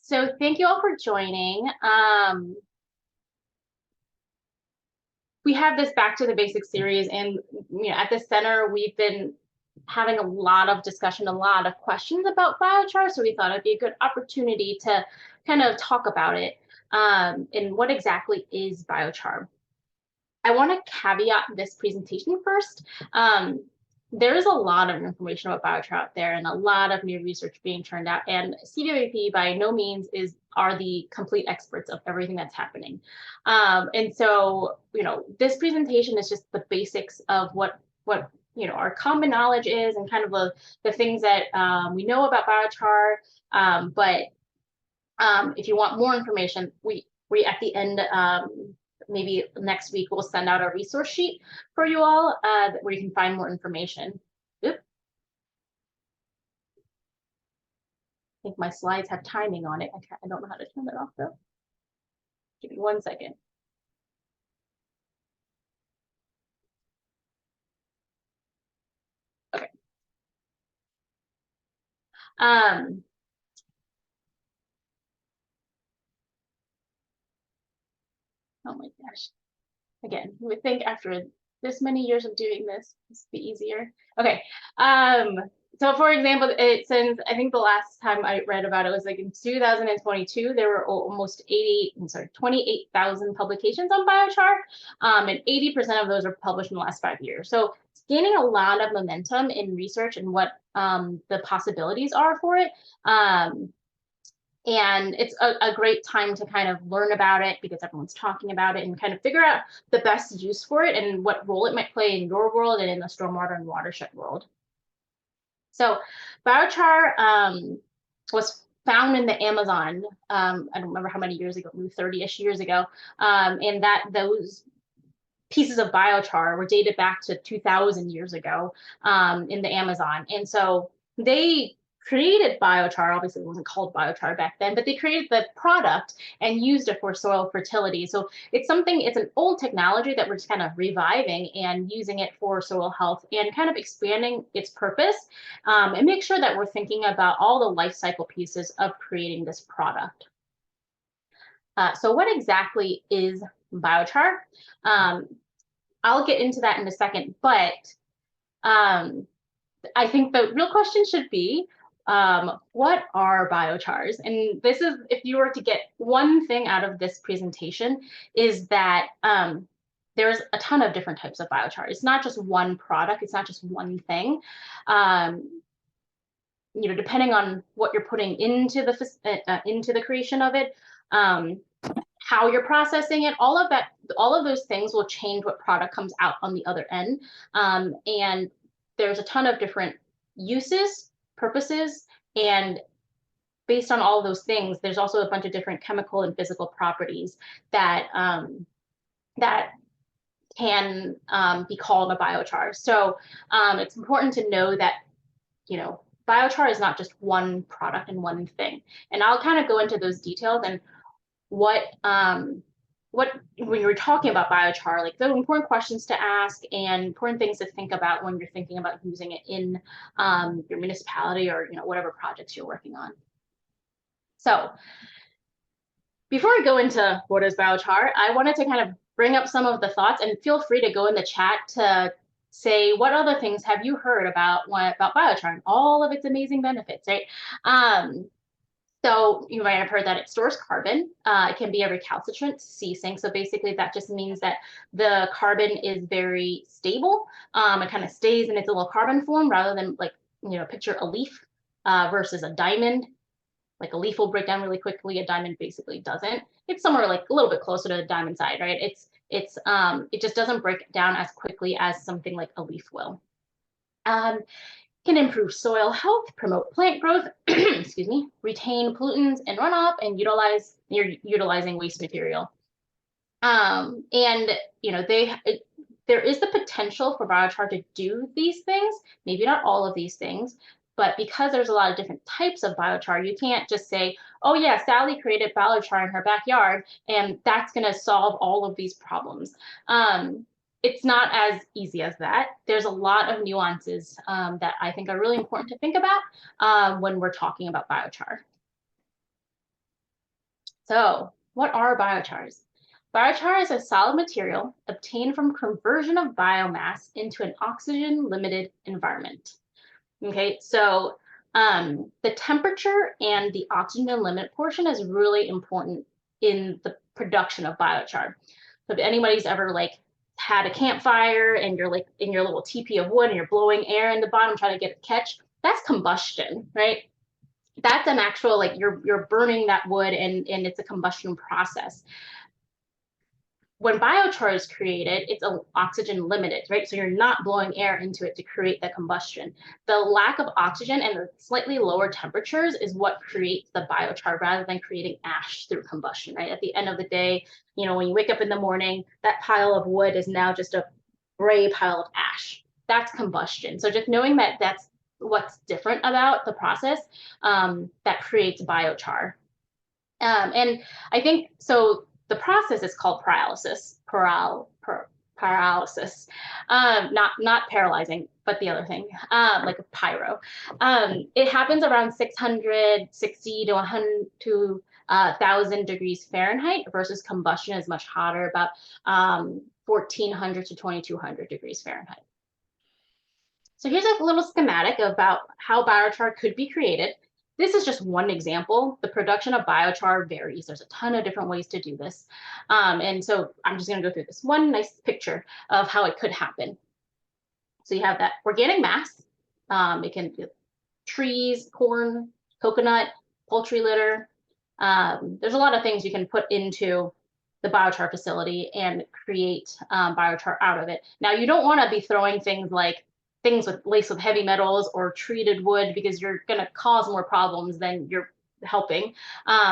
So thank you all for joining. We have this Back to the Basics series, and at the center, we've been having a lot of discussion, a lot of questions about biochar. So we thought it'd be a good opportunity to kind of talk about it and what exactly is biochar. I want to caveat this presentation first. There is a lot of information about biochar out there and a lot of new research being turned out, and CWP by no means are the complete experts of everything that's happening. And so, this presentation is just the basics of what our common knowledge is and kind of the things that we know about biochar. But if you want more information, we at the end, maybe next week, we'll send out a resource sheet for you all where you can find more information. Oop. I think my slides have timing on it. I don't know how to turn that off though. Give me 1 second. Okay. Oh my gosh. Again, you would think after this many years of doing this would be easier. Okay. So for example, since I think the last time I read about it was like in 2022, there were almost 28,000 publications on biochar, and 80% of those are published in the last 5 years. So it's gaining a lot of momentum in research and what the possibilities are for it. And it's a great time to kind of learn about it because everyone's talking about it and kind of figure out the best use for it and what role it might play in your world and in the stormwater and watershed world. So biochar was found in the Amazon. I don't remember how many years ago, maybe 30-ish years ago. And those pieces of biochar were dated back to 2,000 years ago in the Amazon. And so they created biochar. Obviously, it wasn't called biochar back then, but they created the product and used it for soil fertility. So it's an old technology that we're just kind of reviving and using it for soil health and kind of expanding its purpose and make sure that we're thinking about all the life cycle pieces of creating this product. So what exactly is biochar? I'll get into that in a second, but I think the real question should be, what are biochars? And this is, if you were to get one thing out of this presentation, is that there's a ton of different types of biochar. It's not just one product. It's not just one thing. Depending on what you're putting into the creation of it, how you're processing it, all of those things will change what product comes out on the other end. And there's a ton of different uses, purposes, and based on all of those things, there's also a bunch of different chemical and physical properties that can be called a biochar. So it's important to know that, biochar is not just one product and one thing. And I'll kind of go into those details and what when you're talking about biochar, like the important questions to ask and important things to think about when you're thinking about using it in your municipality or whatever projects you're working on. So before I go into what is biochar, I wanted to kind of bring up some of the thoughts, and feel free to go in the chat to say what other things have you heard about biochar and all of its amazing benefits, right? So you might have heard that it stores carbon. It can be a recalcitrant ceasing. So basically that just means that the carbon is very stable. It kind of stays in its little carbon form rather than picture a leaf versus a diamond. Like a leaf will break down really quickly. A diamond basically doesn't. It's somewhere like a little bit closer to the diamond side, right? It just doesn't break down as quickly as something like a leaf will. Can improve soil health, promote plant growth, excuse me, retain pollutants and runoff, and you're utilizing waste material. And there is the potential for biochar to do these things, maybe not all of these things, but because there's a lot of different types of biochar, you can't just say, oh yeah, Sally created biochar in her backyard, and that's gonna solve all of these problems. It's not as easy as that. There's a lot of nuances that I think are really important to think about when we're talking about biochar. So what are biochars? Biochar is a solid material obtained from conversion of biomass into an oxygen-limited environment. Okay, so the temperature and the oxygen limit portion is really important in the production of biochar. So if anybody's ever like had a campfire and you're like in your little teepee of wood and you're blowing air in the bottom trying to get a catch, that's combustion, right? That's an actual like you're burning that wood and it's a combustion process. When biochar is created, it's oxygen limited, right? So you're not blowing air into it to create the combustion. The lack of oxygen and the slightly lower temperatures is what creates the biochar rather than creating ash through combustion, right? At the end of the day, you know, when you wake up in the morning, that pile of wood is now just a gray pile of ash. That's combustion. So just knowing that that's what's different about the process that creates biochar. And I think so. The process is called paralysis. Paralysis, not paralyzing, but the other thing, like a pyro. It happens around 660 to 100 to 1,000 degrees Fahrenheit versus combustion is much hotter, about 1,400 to 2,200 degrees Fahrenheit. So here's a little schematic about how biochar could be created. This is just one example. The production of biochar varies. There's a ton of different ways to do this. And so I'm just going to go through this one nice picture of how it could happen. So you have that organic mass. It can be trees, corn, coconut, poultry litter. There's a lot of things you can put into the biochar facility and create biochar out of it. Now, you don't want to be throwing things like things laced with heavy metals or treated wood because you're going to cause more problems than you're helping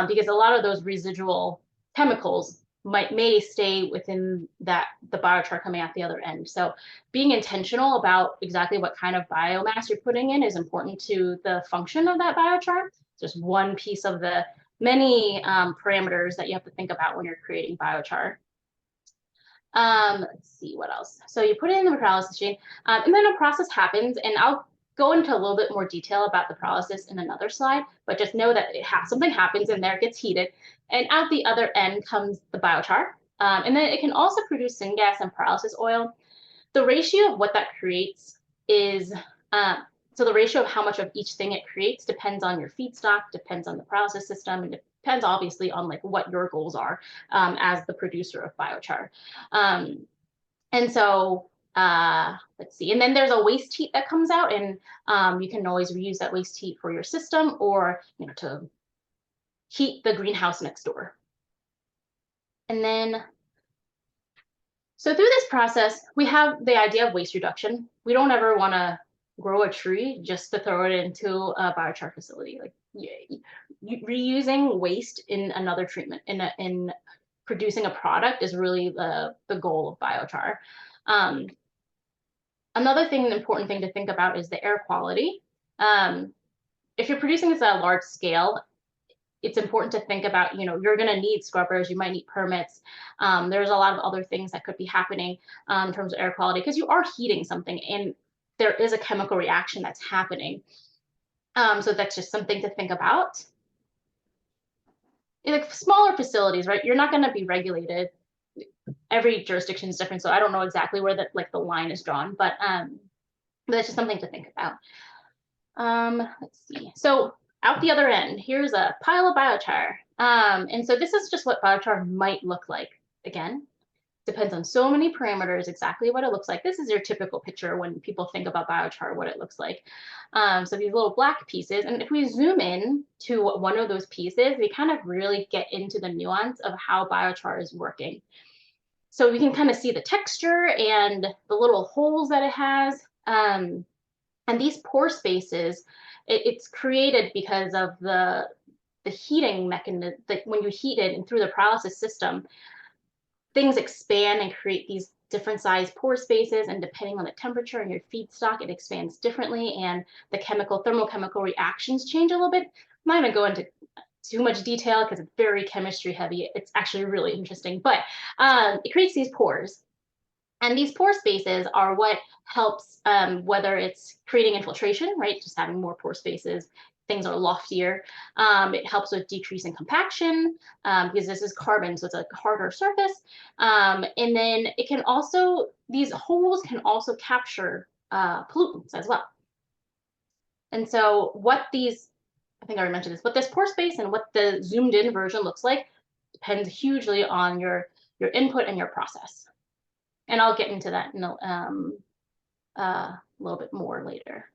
because a lot of those residual chemicals may stay within the biochar coming out the other end. So being intentional about exactly what kind of biomass you're putting in is important to the function of that biochar. Just one piece of the many parameters that you have to think about when you're creating biochar. Let's see what else. So you put it in the pyrolysis machine, and then a process happens, and I'll go into a little bit more detail about the pyrolysis in another slide, but just know that something happens in there, it gets heated, and out the other end comes the biochar. And then it can also produce syngas and pyrolysis oil. The ratio of what that creates is, so the ratio of how much of each thing it creates depends on your feedstock, depends on the pyrolysis system, and depends obviously on like what your goals are as the producer of biochar. And so let's see, and then there's a waste heat that comes out, and you can always reuse that waste heat for your system or to heat the greenhouse next door. And then, so through this process, we have the idea of waste reduction. We don't ever want to grow a tree just to throw it into a biochar facility. Like reusing waste in another treatment, in producing a product is really the goal of biochar. Another thing, an important thing to think about is the air quality. If you're producing this at a large scale, it's important to think about, you're going to need scrubbers, you might need permits. There's a lot of other things that could be happening in terms of air quality because you are heating something and there is a chemical reaction that's happening. So that's just something to think about. In like smaller facilities, right, you're not going to be regulated. Every jurisdiction is different, so I don't know exactly where the line is drawn, but that's just something to think about. Let's see. So out the other end, here's a pile of biochar. And so this is just what biochar might look like. Again, depends on so many parameters, exactly what it looks like. This is your typical picture when people think about biochar, what it looks like. So these little black pieces, and if we zoom in to one of those pieces, we kind of really get into the nuance of how biochar is working. So we can kind of see the texture and the little holes that it has. And these pore spaces, it's created because of the heating mechanism. That when you heat it and through the pyrolysis system, things expand and create these different size pore spaces, and depending on the temperature and your feedstock, it expands differently, and the thermochemical reactions change a little bit. I'm not going to go into too much detail because it's very chemistry heavy. It's actually really interesting, but it creates these pores. And these pore spaces are what helps, whether it's creating infiltration, right, just having more pore spaces, things are loftier. It helps with decreasing compaction because this is carbon, so it's a harder surface. And then it can also, these holes can also capture pollutants as well. And so what these, I think I already mentioned this, what this pore space and what the zoomed in version looks like depends hugely on your input and your process. And I'll get into that in a little bit more later.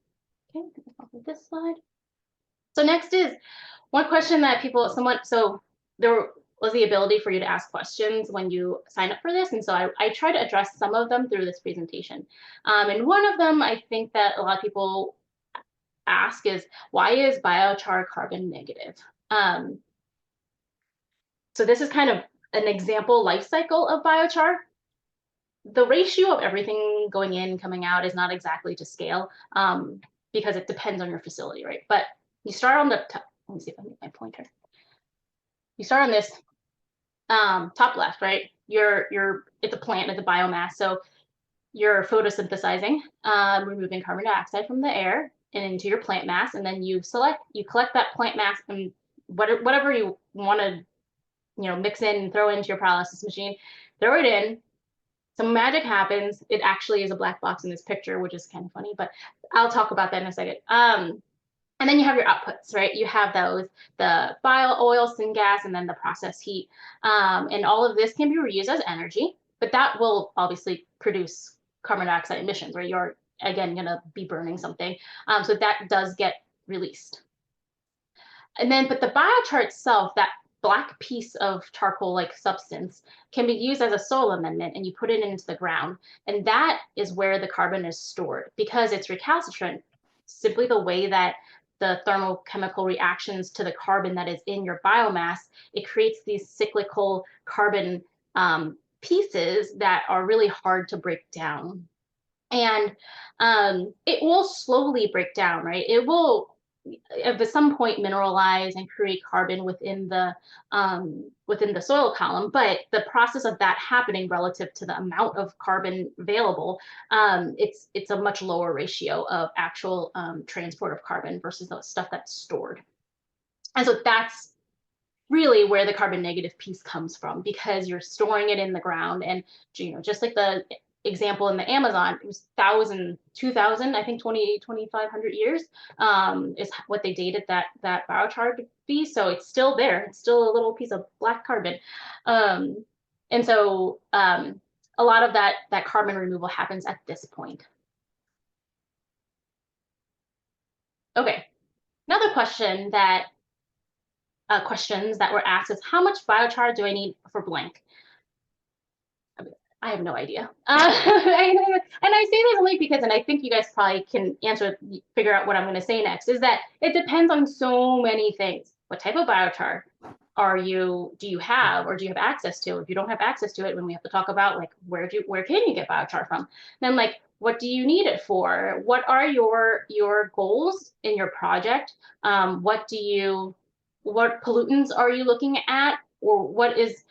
Okay, off of this slide. So next is one question that people, so there was the ability for you to ask questions when you sign up for this. And so I try to address some of them through this presentation. And one of them I think that a lot of people ask is, why is biochar carbon negative? So this is kind of an example life cycle of biochar. The ratio of everything going in, coming out is not exactly to scale because it depends on your facility, right? But you start on the top, let me see if I can get my pointer. You start on this top left, right? It's a plant, it's a biomass. So you're photosynthesizing, removing carbon dioxide from the air and into your plant mass, and then you collect that plant mass and whatever you want to, mix in and throw into your pyrolysis machine, throw it in. Some magic happens. It actually is a black box in this picture, which is kind of funny, but I'll talk about that in a second. And then you have your outputs, right? You have the bio oil, syngas, and then the process heat. And all of this can be reused as energy, but that will obviously produce carbon dioxide emissions, right? You're, again, going to be burning something. So that does get released. And then, but the biochar itself, that black piece of charcoal-like substance, can be used as a soil amendment, and you put it into the ground. And that is where the carbon is stored because it's recalcitrant, simply the way that the thermochemical reactions to the carbon that is in your biomass, it creates these cyclical carbon pieces that are really hard to break down. And it will slowly break down, right? It will at some point mineralize and create carbon within the soil column, but the process of that happening relative to the amount of carbon available, it's a much lower ratio of actual transport of carbon versus the stuff that's stored. And so that's really where the carbon negative piece comes from, because you're storing it in the ground. And just like the example in the Amazon, it was 2,000, I think 2,500 years is what they dated that biochar to be. So it's still there. It's still a little piece of black carbon. And so a lot of that carbon removal happens at this point. Okay, another question questions that were asked is, how much biochar do I need for blank? I have no idea. And I say this only because, and I think you guys probably can figure out what I'm going to say next, is that it depends on so many things. What type of biochar do you have, or do you have access to? If you don't have access to it, then we have to talk about like where can you get biochar from? Then like, what do you need it for? What are your goals in your project? What pollutants are you looking at? Or what is,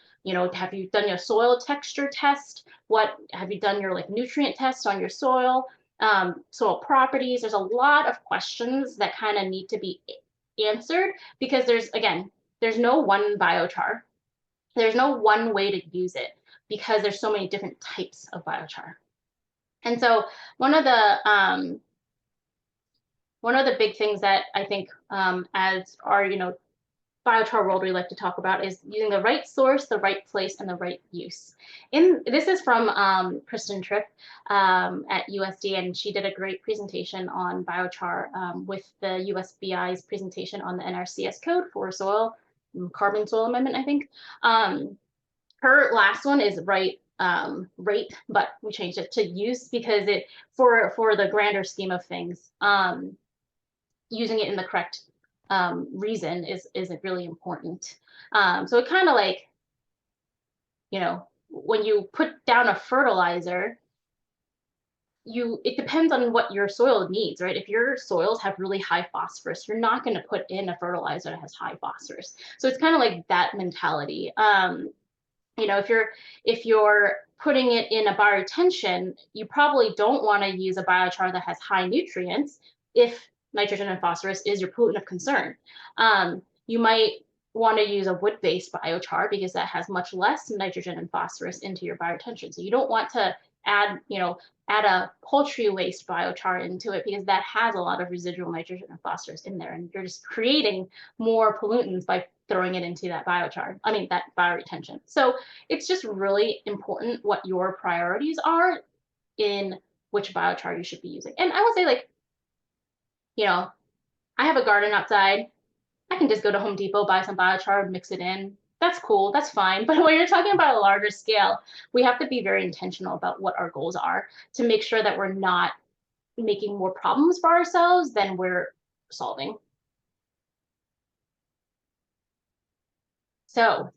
have you done your soil texture test? What have you done your like nutrient test on your soil? Soil properties. There's a lot of questions that kind of need to be answered, because there's no one biochar. There's no one way to use it, because there's so many different types of biochar. And so one of the big things that I think as our biochar world we like to talk about is using the right source, the right place, and the right use. This is from Kristen Tripp at USD, and she did a great presentation on biochar with the USBI's presentation on the NRCS code for carbon soil amendment, I think. Her last one is rate, but we changed it to use, because for the grander scheme of things, using it in the correct reason is really important. So it kind of like, when you put down a fertilizer, it depends on what your soil needs, right? If your soils have really high phosphorus, you're not going to put in a fertilizer that has high phosphorus. So it's kind of like that mentality. If you're putting it in a bioretention, you probably don't want to use a biochar that has high nutrients if nitrogen and phosphorus is your pollutant of concern. You might want to use a wood-based biochar because that has much less nitrogen and phosphorus into your bioretention. So you don't want to add, add a poultry waste biochar into it because that has a lot of residual nitrogen and phosphorus in there, and you're just creating more pollutants by throwing it into that biochar. I mean, that bioretention. So it's just really important what your priorities are in which biochar you should be using. And I will say, like, I have a garden outside. I can just go to Home Depot, buy some biochar, mix it in. That's cool, that's fine. But when you're talking about a larger scale, we have to be very intentional about what our goals are to make sure that we're not making more problems for ourselves than we're solving. So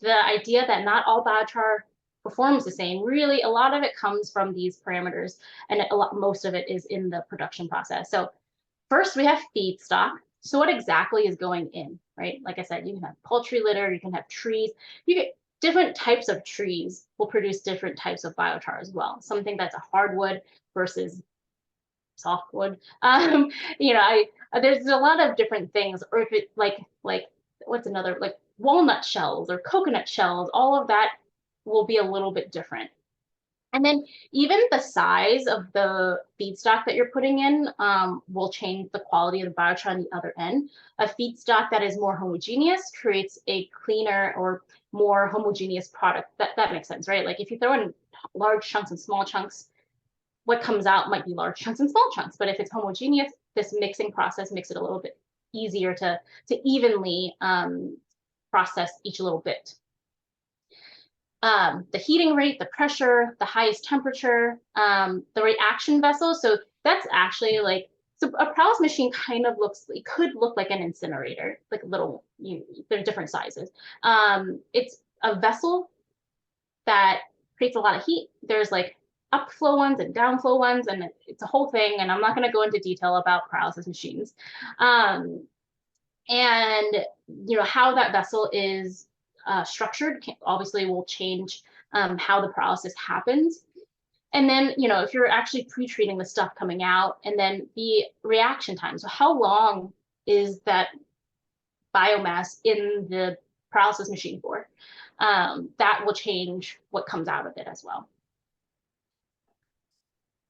the idea that not all biochar performs the same, really, a lot of it comes from these parameters, and most of it is in the production process. So first, we have feedstock. So what exactly is going in, right? Like I said, you can have poultry litter, you can have trees. You get different types of trees will produce different types of biochar as well. Something that's a hardwood versus softwood. There's a lot of different things. Or if it like what's another, like walnut shells or coconut shells, all of that will be a little bit different. And then even the size of the feedstock that you're putting in will change the quality of the biochar on the other end. A feedstock that is more homogeneous creates a cleaner or more homogeneous product. That makes sense, right? Like if you throw in large chunks and small chunks, what comes out might be large chunks and small chunks. But if it's homogeneous, this mixing process makes it a little bit easier to evenly process each little bit. The heating rate, the pressure, the highest temperature, the reaction vessel. So that's actually like, so a pyrolysis machine kind of it could look like an incinerator, like a little, they're different sizes. It's a vessel that creates a lot of heat. There's like upflow ones and downflow ones, and it's a whole thing. And I'm not going to go into detail about pyrolysis machines. And how that vessel is structured obviously will change how the pyrolysis happens. And then, if you're actually pre-treating the stuff coming out, and then the reaction time. So how long is that biomass in the pyrolysis machine for? That will change what comes out of it as well.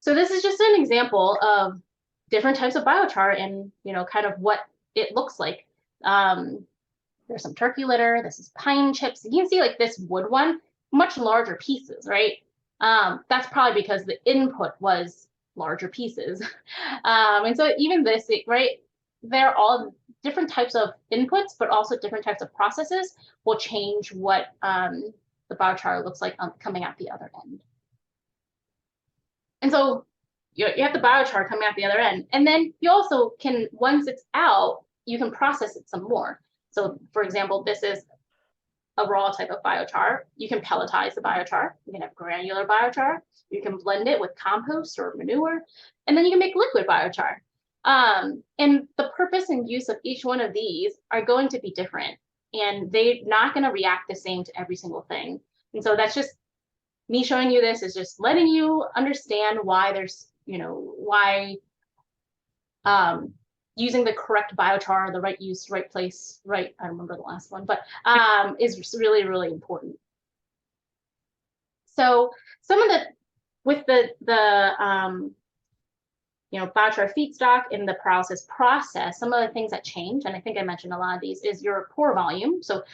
So this is just an example of different types of biochar and, kind of what it looks like. There's some turkey litter. This is pine chips. You can see like this wood one, much larger pieces, right? That's probably because the input was larger pieces. And so even this, right, they're all different types of inputs, but also different types of processes will change what the biochar looks like coming out the other end. And so you have the biochar coming out the other end. And then you also can, once it's out, you can process it some more. So for example, this is a raw type of biochar. You can pelletize the biochar. You can have granular biochar. You can blend it with compost or manure, and then you can make liquid biochar. And the purpose and use of each one of these are going to be different, and they're not going to react the same to every single thing. And so that's just me showing you this, is just letting you understand why there's, why using the correct biochar, the right use, right place, right, I don't remember the last one, but is really, really important. So some of with the biochar feedstock in the pyrolysis process, some of the things that change, and I think I mentioned a lot of these, is your pore volume. So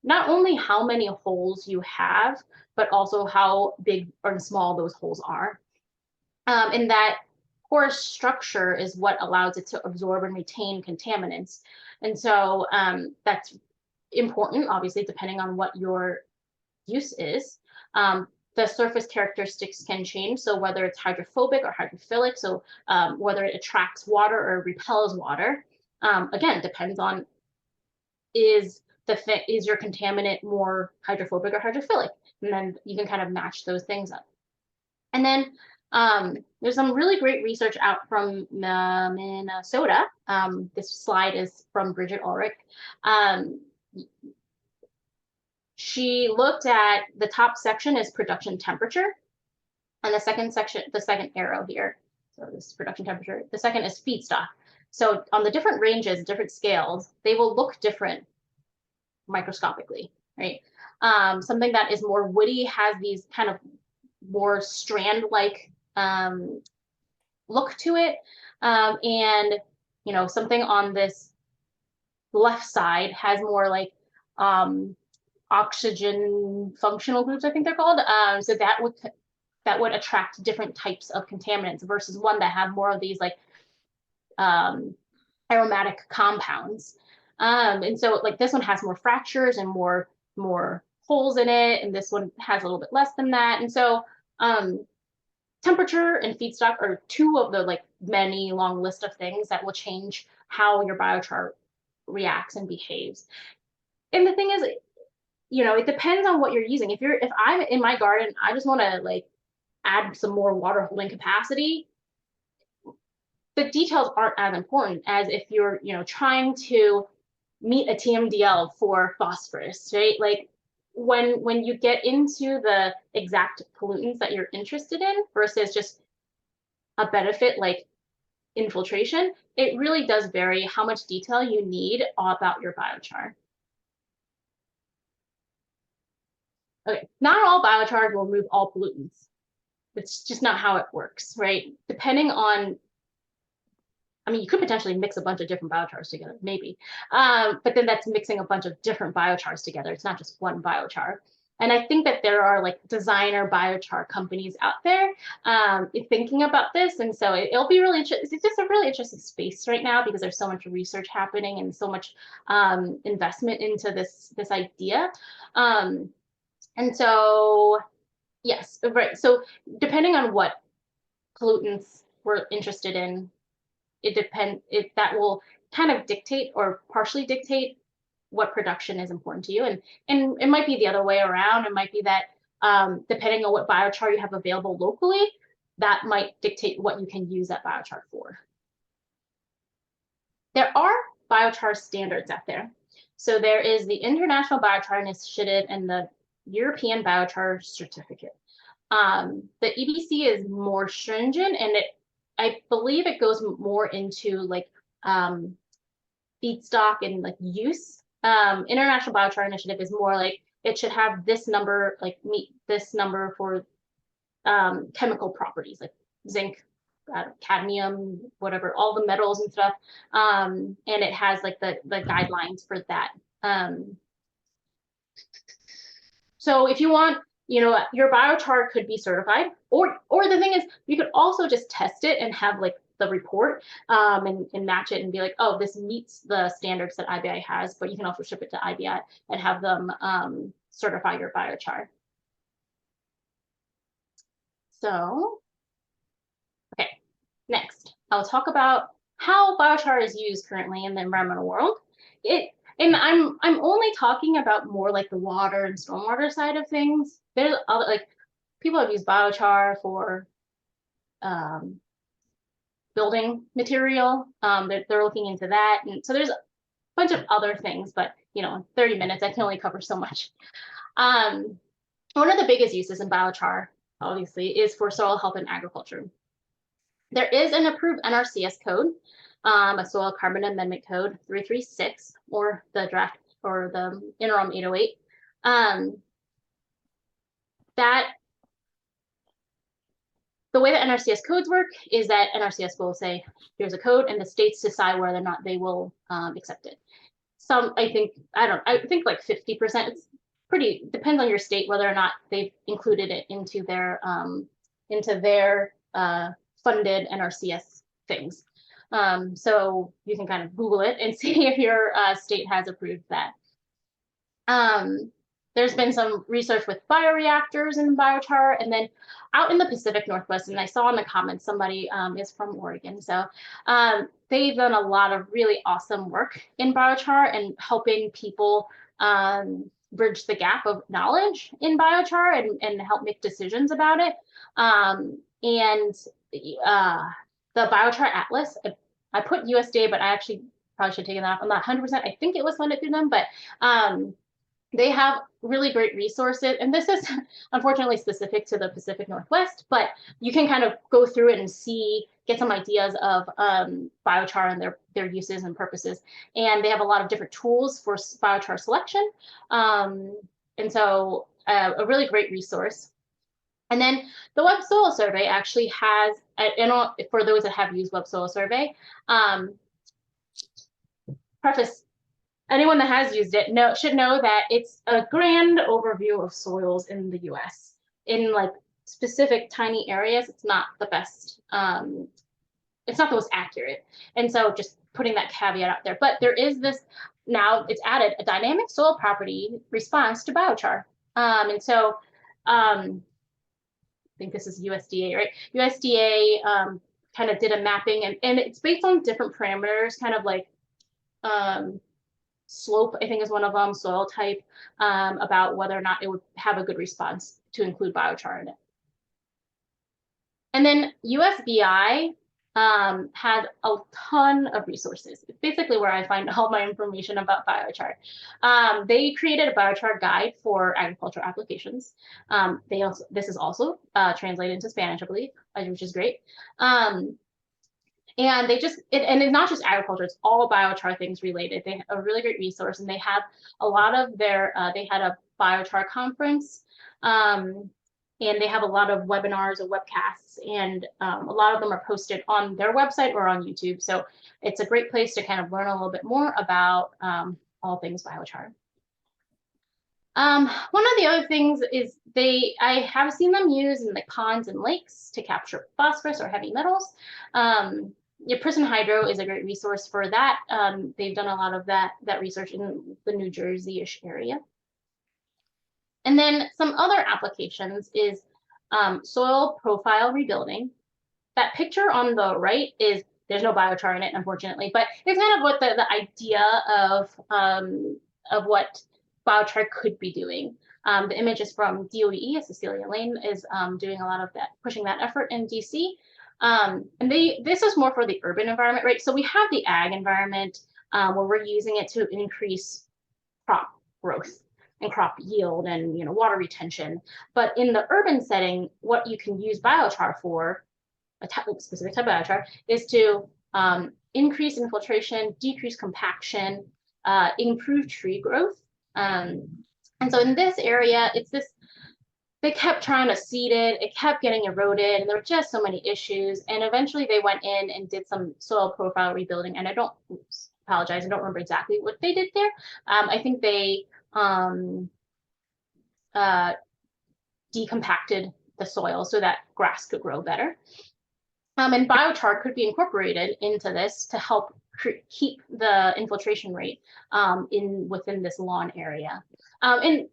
not only how many holes you have, but also how big or small those holes are. And that porous structure is what allows it to absorb and retain contaminants. And so that's important, obviously, depending on what your use is. The surface characteristics can change. So whether it's hydrophobic or hydrophilic, so whether it attracts water or repels water, again, depends on is your contaminant more hydrophobic or hydrophilic? And then you can kind of match those things up. And then there's some really great research out from Minnesota. This slide is from Bridget Ulrich. She looked at the top section is production temperature, and the second section, the second arrow here, so this is production temperature. The second is feedstock. So on the different ranges, different scales, they will look different microscopically, right? Something that is more woody has these kind of more strand-like look to it. And, you know, something on this left side has more like oxygen functional groups, I think they're called. So that would attract different types of contaminants versus one that have more of these like aromatic compounds. And so like this one has more fractures and more holes in it, and this one has a little bit less than that. And so temperature and feedstock are two of the like many long list of things that will change how your biochar reacts and behaves. And the thing is, you know, it depends on what you're using. If I'm in my garden, I just want to like add some more water holding capacity, the details aren't as important as if you're, you know, trying to meet a TMDL for phosphorus, right? Like when you get into the exact pollutants that you're interested in versus just a benefit like infiltration, it really does vary how much detail you need about your biochar. Okay, not all biochar will remove all pollutants. It's just not how it works, right? Depending on, I mean, you could potentially mix a bunch of different biochars together, maybe. But then that's mixing a bunch of different biochars together. It's not just one biochar. And I think that there are like designer biochar companies out there thinking about this. And so it'll be really interesting. It's just a really interesting space right now because there's so much research happening and so much investment into this idea. And so, yes, right. So depending on what pollutants we're interested in, that will kind of dictate or partially dictate what production is important to you. And it might be the other way around. It might be that depending on what biochar you have available locally, that might dictate what you can use that biochar for. There are biochar standards out there. So there is the International Biochar Initiative and the European Biochar Certificate. The EBC is more stringent, and I believe it goes more into like feedstock and like use. International Biochar Initiative is more like it should have this number, like meet this number for chemical properties like zinc, cadmium, whatever, all the metals and stuff. And it has like the guidelines for that. So if you want, you know, your biochar could be certified, or the thing is, you could also just test it and have like the report and match it and be like, oh, this meets the standards that IBI has, but you can also ship it to IBI and have them certify your biochar. So, okay, next, I'll talk about how biochar is used currently in the environmental world. And I'm only talking about more like the water and stormwater side of things. There's other, like, people have used biochar for building material. They're looking into that. And so there's a bunch of other things, but you know, in 30 minutes, I can only cover so much. One of the biggest uses in biochar, obviously, is for soil health and agriculture. There is an approved NRCS code, a soil carbon amendment code 336, or the draft or the interim 808. That the way that NRCS codes work is that NRCS will say, here's a code, and the states decide whether or not they will accept it. Some, I think like 50%, it's pretty, depends on your state whether or not they've included it into their funded NRCS things. So you can kind of Google it and see if your state has approved that. There's been some research with bioreactors and biochar, and then out in the Pacific Northwest, and I saw in the comments somebody is from Oregon. So they've done a lot of really awesome work in biochar and helping people bridge the gap of knowledge in biochar and help make decisions about it. And the Biochar Atlas, I put USDA, but I actually probably should have taken that off. I'm not 100%. I think it was funded through them, but they have really great resources. And this is unfortunately specific to the Pacific Northwest, but you can kind of go through it and see get some ideas of biochar and their uses and purposes. And they have a lot of different tools for biochar selection. And so a really great resource. And then the Web Soil Survey actually has, for those that have used Web Soil Survey, preface, anyone that has used it should know that it's a grand overview of soils in the US. In like specific tiny areas, it's not the best, it's not the most accurate. And so just putting that caveat out there. But there is this, now it's added a dynamic soil property response to biochar. And so I think this is USDA, right? USDA kind of did a mapping, and it's based on different parameters, kind of like slope, I think is one of them, soil type, about whether or not it would have a good response to include biochar in it. And then USBI had a ton of resources. It's basically where I find all my information about biochar. They created a biochar guide for agricultural applications. This is also translated into Spanish, I believe, which is great. And they just, and it's not just agriculture, it's all biochar things related. They have a really great resource, and they have a lot of their, they had a biochar conference, and they have a lot of webinars or webcasts, and a lot of them are posted on their website or on YouTube. So it's a great place to kind of learn a little bit more about all things biochar. One of the other things is I have seen them use in like ponds and lakes to capture phosphorus or heavy metals. Prison Hydro is a great resource for that. They've done a lot of that research in the New Jersey-ish area. And then some other applications is soil profile rebuilding. That picture on the right is, there's no biochar in it, unfortunately, but it's kind of what the idea of what biochar could be doing. The image is from DOE, Cecilia Lane is doing a lot of that, pushing that effort in DC. And this is more for the urban environment, right? So we have the ag environment where we're using it to increase crop growth and crop yield and water retention. But in the urban setting, what you can use biochar for, a specific type of biochar, is to increase infiltration, decrease compaction, improve tree growth. And so in this area, it's this, they kept trying to seed it, it kept getting eroded, and there were just so many issues. And eventually they went in and did some soil profile rebuilding. And I don't remember exactly what they did there. I think they decompacted the soil so that grass could grow better. And biochar could be incorporated into this to help keep the infiltration rate within this lawn area. And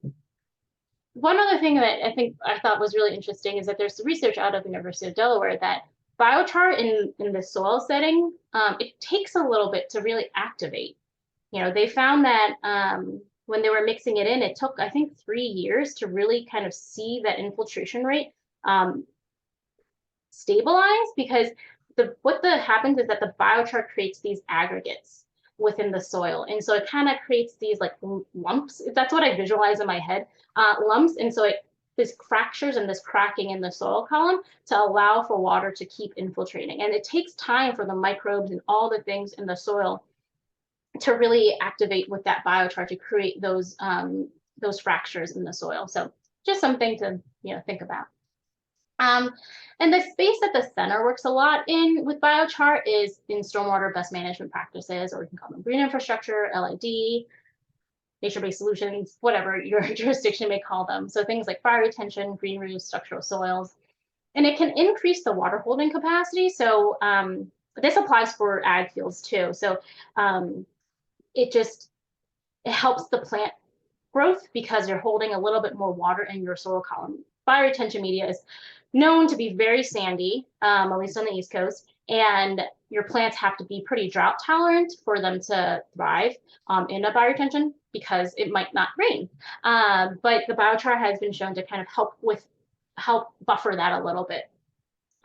one other thing that I thought was really interesting is that there's research out of the University of Delaware that biochar in the soil setting, it takes a little bit to really activate. They found that when they were mixing it in, it took, I think, 3 years to really kind of see that infiltration rate stabilize, because what happens is that the biochar creates these aggregates within the soil. And so it kind of creates these like lumps. That's what I visualize in my head, lumps. And so this fractures and this cracking in the soil column to allow for water to keep infiltrating. And it takes time for the microbes and all the things in the soil to really activate with that biochar to create those fractures in the soil. So just something to think about. And the space that the center works a lot with biochar is in stormwater best management practices, or you can call them green infrastructure, LID, nature-based solutions, whatever your jurisdiction may call them. So things like fire retention, green roofs, structural soils, and it can increase the water holding capacity. So this applies for ag fields too. So it helps the plant growth because you're holding a little bit more water in your soil column. Fire retention media is known to be very sandy, at least on the East Coast, and your plants have to be pretty drought tolerant for them to thrive in a bioretention because it might not rain. But the biochar has been shown to kind of help buffer that a little bit.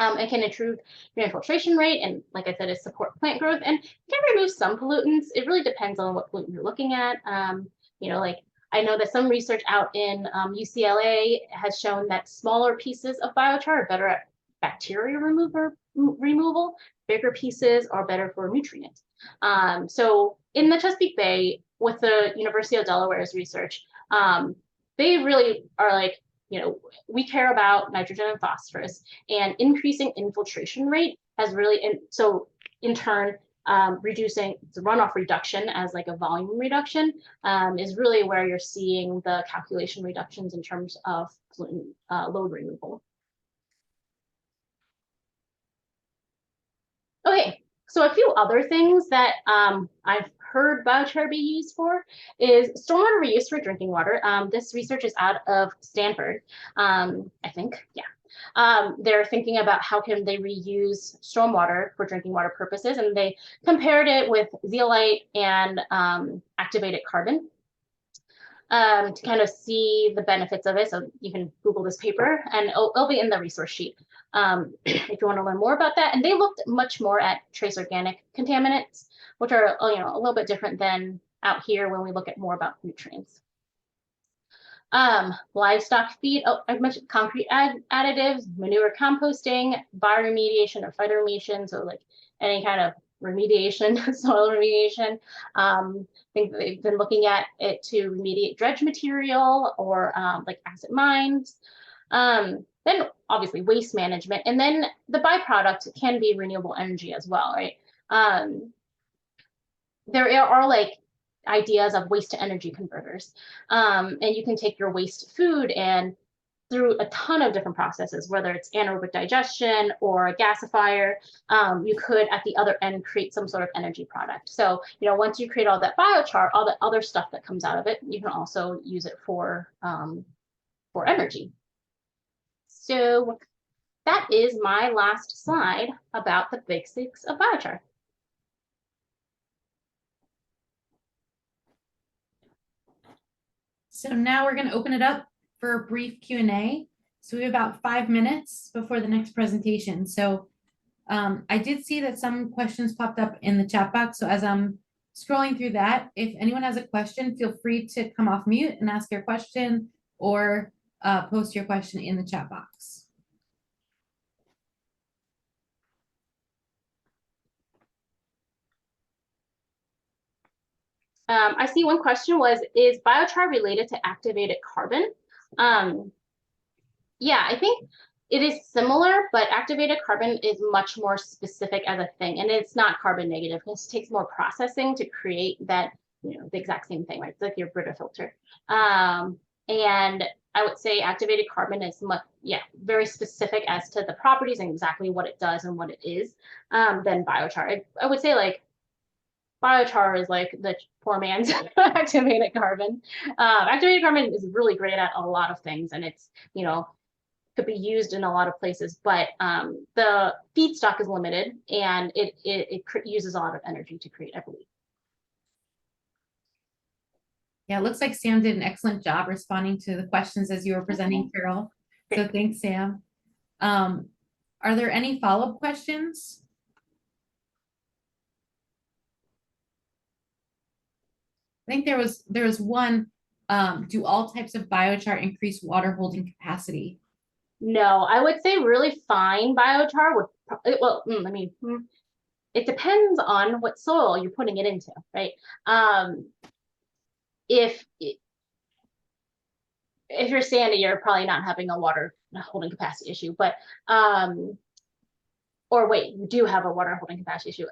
It can improve your infiltration rate, and like I said, it support plant growth, and can remove some pollutants. It really depends on what pollutant you're looking at. Like I know that some research out in UCLA has shown that smaller pieces of biochar are better at bacteria removal. Bigger pieces are better for nutrients. So in the Chesapeake Bay, with the University of Delaware's research, they really are like, we care about nitrogen and phosphorus, and increasing infiltration rate has really, so in turn, reducing the runoff reduction as like a volume reduction is really where you're seeing the calculation reductions in terms of load removal. Okay, so a few other things that I've heard biochar be used for is stormwater reuse for drinking water. This research is out of Stanford, I think, yeah. They're thinking about how can they reuse stormwater for drinking water purposes, and they compared it with zeolite and activated carbon to kind of see the benefits of it. So you can Google this paper, and it'll be in the resource sheet if you want to learn more about that. And they looked much more at trace organic contaminants, which are a little bit different than out here when we look at more about nutrients. Livestock feed, I've mentioned concrete additives, manure composting, bioremediation or phytoremediation, so like any kind of remediation, soil remediation. I think they've been looking at it to remediate dredge material or like acid mines. Then obviously waste management, and then the byproduct can be renewable energy as well, right? There are like ideas of waste to energy converters, and you can take your waste food and through a ton of different processes, whether it's anaerobic digestion or a gasifier, you could at the other end create some sort of energy product. So, once you create all that biochar, all the other stuff that comes out of it, you can also use it for energy. So that is my last slide about the basics of biochar. So now we're going to open it up for a brief Q&A. So we have about 5 minutes before the next presentation. So I did see that some questions popped up in the chat box. So as I'm scrolling through that, if anyone has a question, feel free to come off mute and ask your question, or post your question in the chat box. I see one question was, is biochar related to activated carbon? Yeah, I think it is similar, but activated carbon is much more specific as a thing, and it's not carbon negative. It takes more processing to create that, the exact same thing, right? It's like your Brita filter. And I would say activated carbon is much, very specific as to the properties and exactly what it does and what it is than biochar. I would say like biochar is like the poor man's activated carbon. Activated carbon is really great at a lot of things, and it's, could be used in a lot of places, but the feedstock is limited, and it uses a lot of energy to create, I believe. Yeah, it looks like Sam did an excellent job responding to the questions as you were presenting, Carol. So thanks, Sam. Are there any follow-up questions? I think there was one. Do all types of biochar increase water holding capacity? No, I would say really fine biochar would, well, it depends on what soil you're putting it into, right? If you're sandy, you're probably not having a water holding capacity issue, but or wait, you do have a water holding capacity issue.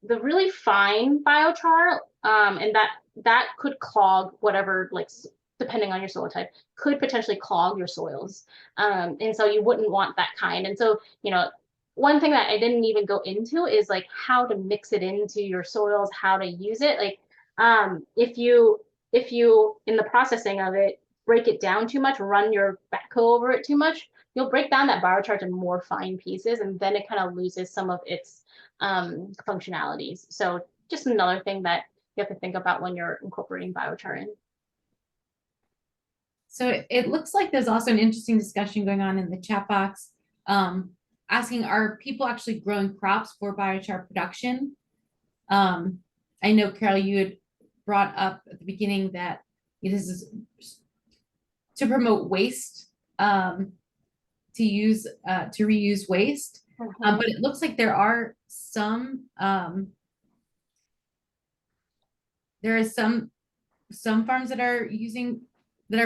The really fine biochar, and that could clog whatever, like, depending on your soil type, could potentially clog your soils. And so you wouldn't want that kind. And so, one thing that I didn't even go into is like how to mix it into your soils, how to use it. Like, if you in the processing of it break it down too much, run your backhoe over it too much, you'll break down that biochar to more fine pieces, and then it kind of loses some of its functionalities. So just another thing that you have to think about when you're incorporating biochar in. So it looks like there's also an interesting discussion going on in the chat box, asking, are people actually growing crops for biochar production? I know, Carol, you had brought up at the beginning that this is to promote waste to use to reuse waste. But it looks like there are some some farms that are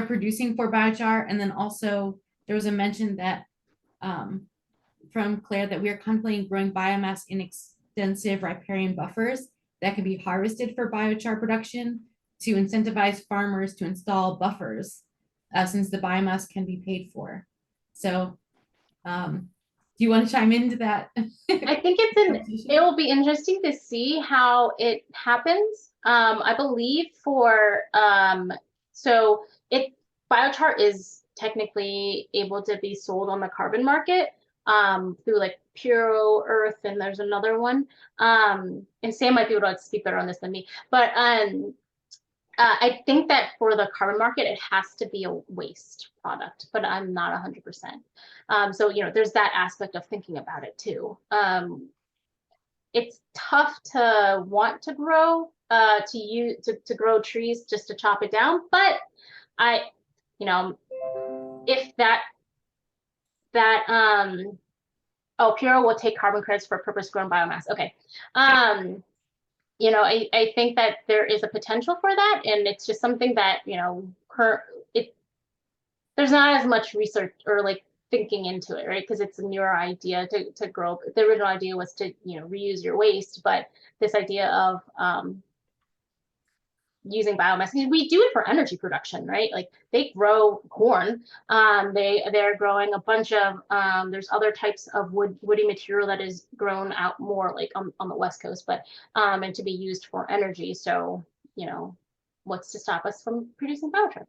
producing for biochar, and then also there was a mention that from Claire that we are contemplating growing biomass in extensive riparian buffers that can be harvested for biochar production to incentivize farmers to install buffers, since the biomass can be paid for. So, do you want to chime into that? I think it will be interesting to see how it happens. I believe so biochar is technically able to be sold on the carbon market through like Puro Earth, and there's another one. And Sam might be able to speak better on this than me, but I think that for the carbon market, it has to be a waste product, but I'm not 100%. So, there's that aspect of thinking about it too. It's tough to want to grow, to grow trees just to chop it down, but if oh, Puro will take carbon credits for purpose grown biomass. Okay. I think that there is a potential for that, and it's just something that, there's not as much research or like thinking into it, right? Because it's a newer idea to grow. The original idea was to, reuse your waste, but this idea of using biomass, we do it for energy production, right? Like they grow corn, they're growing a bunch of there's other types of woody material that is grown out more like on the West Coast, but and to be used for energy. So what's to stop us from producing biochar?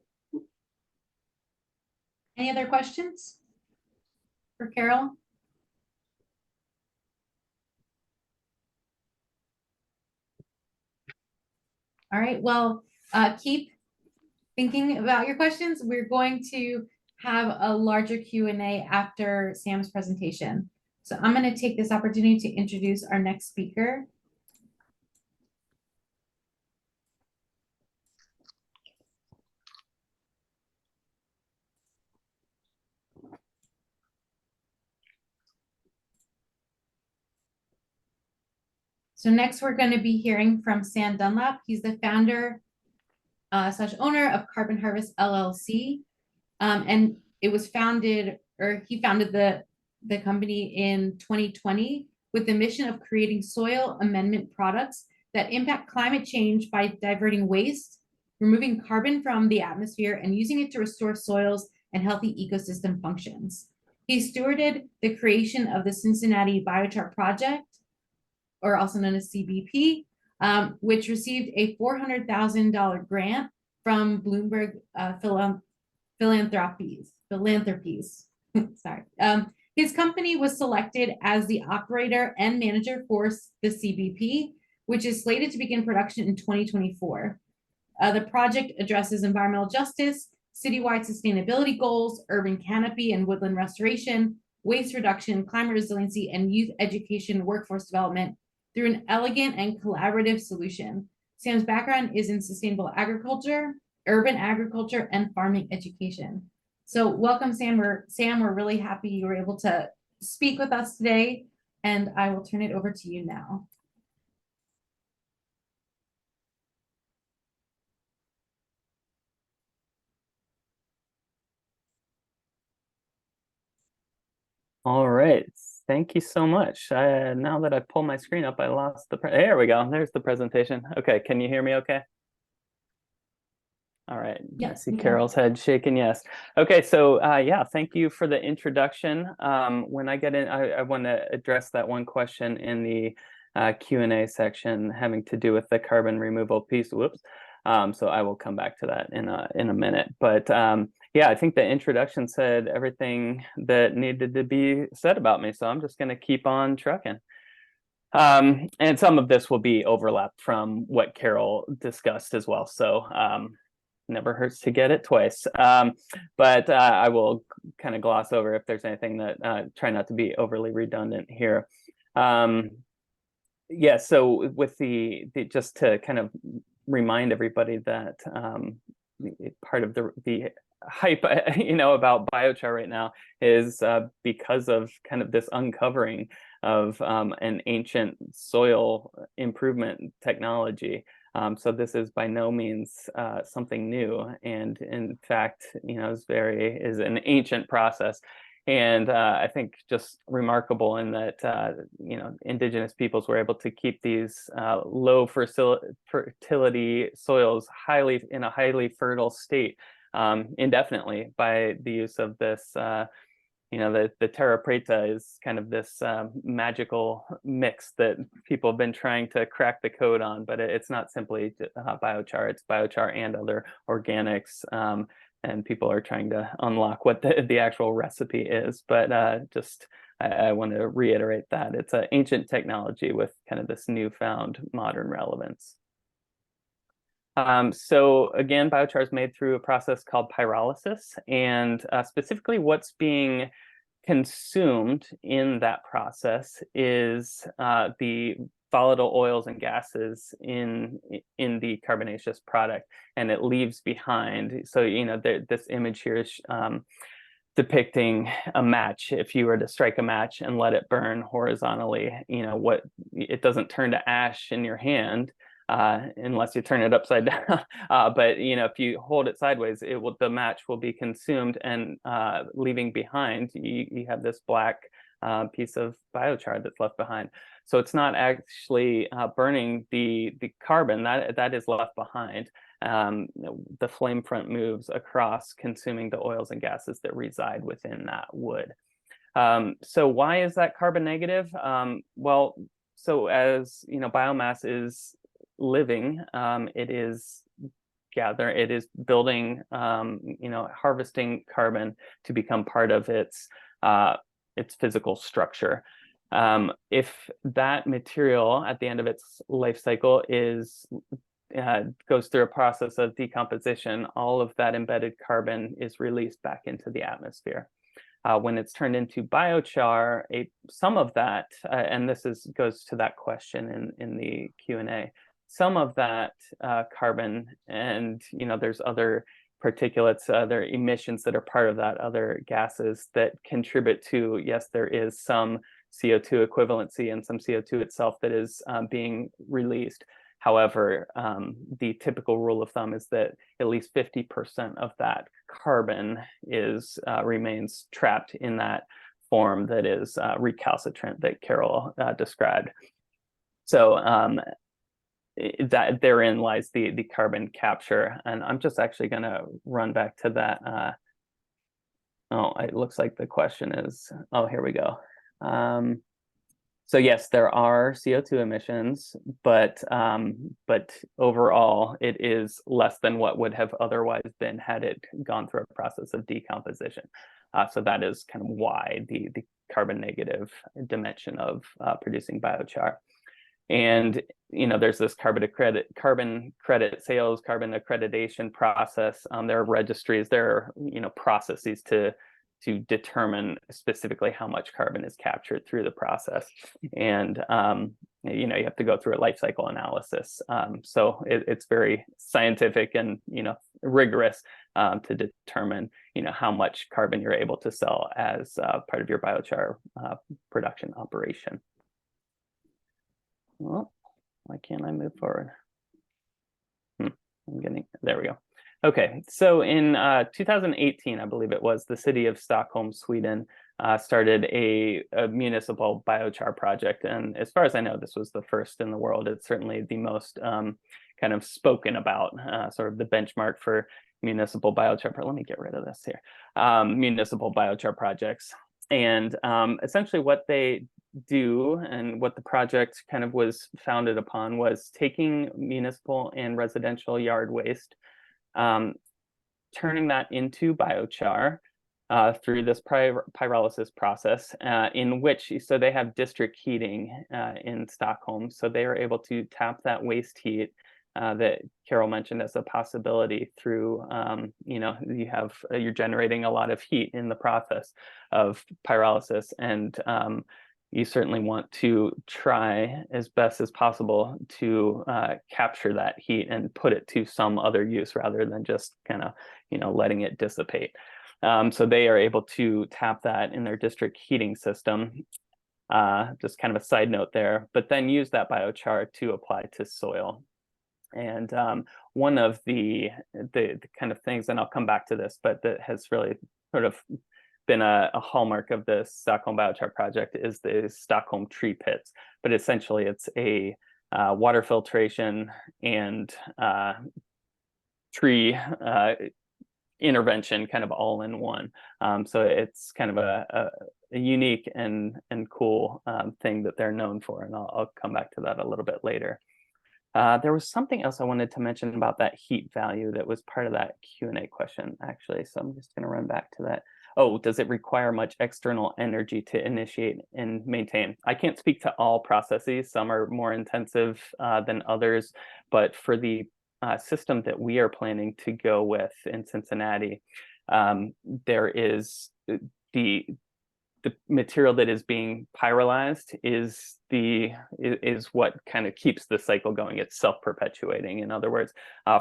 Any other questions for Carol? All right, well, keep thinking about your questions. We're going to have a larger Q&A after Sam's presentation. So I'm going to take this opportunity to introduce our next speaker. So next we're going to be hearing from Sam Dunlap. He's the founder slash owner of Carbon Harvest LLC. And it was founded, or he founded the company in 2020 with the mission of creating soil amendment products that impact climate change by diverting waste, removing carbon from the atmosphere, and using it to restore soils and healthy ecosystem functions. He stewarded the creation of the Cincinnati Biochar Project, or also known as CBP, which received a $400,000 grant from Bloomberg Philanthropies. Sorry. His company was selected as the operator and manager for the CBP, which is slated to begin production in 2024. The project addresses environmental justice, citywide sustainability goals, urban canopy and woodland restoration, waste reduction, climate resiliency, and youth education workforce development through an elegant and collaborative solution. Sam's background is in sustainable agriculture, urban agriculture, and farming education. So welcome, Sam. We're really happy you were able to speak with us today, and I will turn it over to you now. All right, thank you so much. Now that I pull my screen up, I lost there we go. There's the presentation. Okay, can you hear me okay? All right, yes, I see Carol's head shaking, yes. Okay, so yeah, thank you for the introduction. When I get in, I want to address that one question in the Q&A section having to do with the carbon removal piece. Whoops. So I will come back to that in a minute. But yeah, I think the introduction said everything that needed to be said about me. So I'm just going to keep on trucking. And some of this will be overlapped from what Carol discussed as well. So never hurts to get it twice. But I will kind of gloss over if there's anything that try not to be overly redundant here. Yeah, so with the just to kind of remind everybody that part of the hype, about biochar right now is because of kind of this uncovering of an ancient soil improvement technology. So this is by no means something new, and in fact, is an ancient process. And I think just remarkable in that, indigenous peoples were able to keep these low fertility soils in a highly fertile state indefinitely by the use of this, the terra preta is kind of this magical mix that people have been trying to crack the code on, but it's not simply biochar, it's biochar and other organics. And people are trying to unlock what the actual recipe is. But I want to reiterate that it's an ancient technology with kind of this newfound modern relevance. So again, biochar is made through a process called pyrolysis, and specifically what's being consumed in that process is the volatile oils and gases in the carbonaceous product, and it leaves behind. So this image here is depicting a match. If you were to strike a match and let it burn horizontally, it doesn't turn to ash in your hand unless you turn it upside down. But if you hold it sideways, the match will be consumed, and leaving behind, you have this black piece of biochar that's left behind. So it's not actually burning the carbon that is left behind. The flame front moves across, consuming the oils and gases that reside within that wood. So why is that carbon negative? Well, so as biomass is living, it is building, harvesting carbon to become part of its physical structure. If that material at the end of its life cycle goes through a process of decomposition, all of that embedded carbon is released back into the atmosphere. When it's turned into biochar, some of that, and this goes to that question in the Q&A, some of that carbon, and there's other particulates, other emissions that are part of that, other gases that contribute to, yes, there is some CO2 equivalency and some CO2 itself that is being released. However, the typical rule of thumb is that at least 50% of that carbon remains trapped in that form that is recalcitrant that Carol described. So that therein lies the carbon capture. And I'm just actually going to run back to that. It looks like the question is, here we go. So yes, there are CO2 emissions, but overall it is less than what would have otherwise been had it gone through a process of decomposition. So that is kind of why the carbon negative dimension of producing biochar. And there's this carbon credit sales, carbon accreditation process. There are registries, there are processes to determine specifically how much carbon is captured through the process. And you have to go through a life cycle analysis. So it's very scientific and rigorous to determine how much carbon you're able to sell as part of your biochar production operation. Well, why can't I move forward? There we go. Okay, so in 2018, I believe it was, the city of Stockholm, Sweden, started a municipal biochar project. And as far as I know, this was the first in the world. It's certainly the most kind of spoken about, sort of the benchmark for municipal biochar. Let me get rid of this here. Municipal biochar projects. And essentially what they do, and what the project kind of was founded upon, was taking municipal and residential yard waste, turning that into biochar through this pyrolysis process, in which, so they have district heating in Stockholm, so they are able to tap that waste heat that Carol mentioned as a possibility through, you're generating a lot of heat in the process of pyrolysis, and you certainly want to try as best as possible to capture that heat and put it to some other use rather than just kind of, letting it dissipate. So they are able to tap that in their district heating system. Just kind of a side note there, but then use that biochar to apply to soil. And one of the kind of things, and I'll come back to this, but that has really sort of been a hallmark of the Stockholm Biochar project is the Stockholm tree pits. But essentially it's a water filtration and tree intervention kind of all in one. So it's kind of a unique and cool thing that they're known for. And I'll come back to that a little bit later. There was something else I wanted to mention about that heat value that was part of that Q&A question, actually. So I'm just going to run back to that. Oh, does it require much external energy to initiate and maintain? I can't speak to all processes. Some are more intensive than others, but for the system that we are planning to go with in Cincinnati, there is the material that is being pyrolyzed is what kind of keeps the cycle going. It's self-perpetuating. In other words,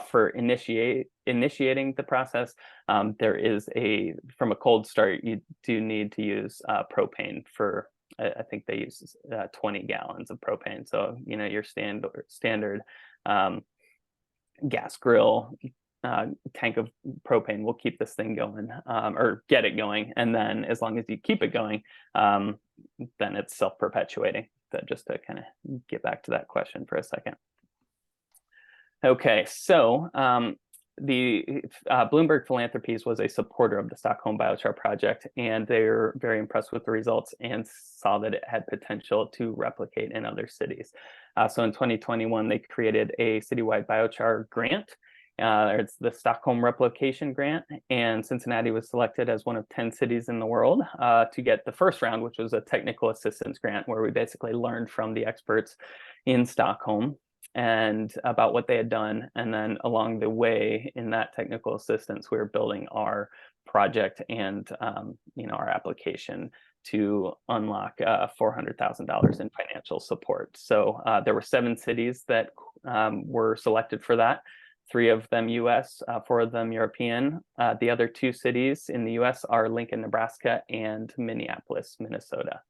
for initiating the process, there is from a cold start, you do need to use propane for, I think they use 20 gallons of propane. So, your standard gas grill tank of propane will keep this thing going, or get it going. And then as long as you keep it going, then it's self-perpetuating. Just to kind of get back to that question for a second. Okay, so the Bloomberg Philanthropies was a supporter of the Stockholm Biochar project, and they're very impressed with the results and saw that it had potential to replicate in other cities. So in 2021, they created a citywide biochar grant. It's the Stockholm Replication Grant, and Cincinnati was selected as one of 10 cities in the world to get the first round, which was a technical assistance grant, where we basically learned from the experts in Stockholm and about what they had done. And then along the way in that technical assistance, we were building our project and our application to unlock $400,000 in financial support. So there were 7 cities that were selected for that. 3 of them US, 4 of them European. The other 2 cities in the US are Lincoln, Nebraska, and Minneapolis, Minnesota.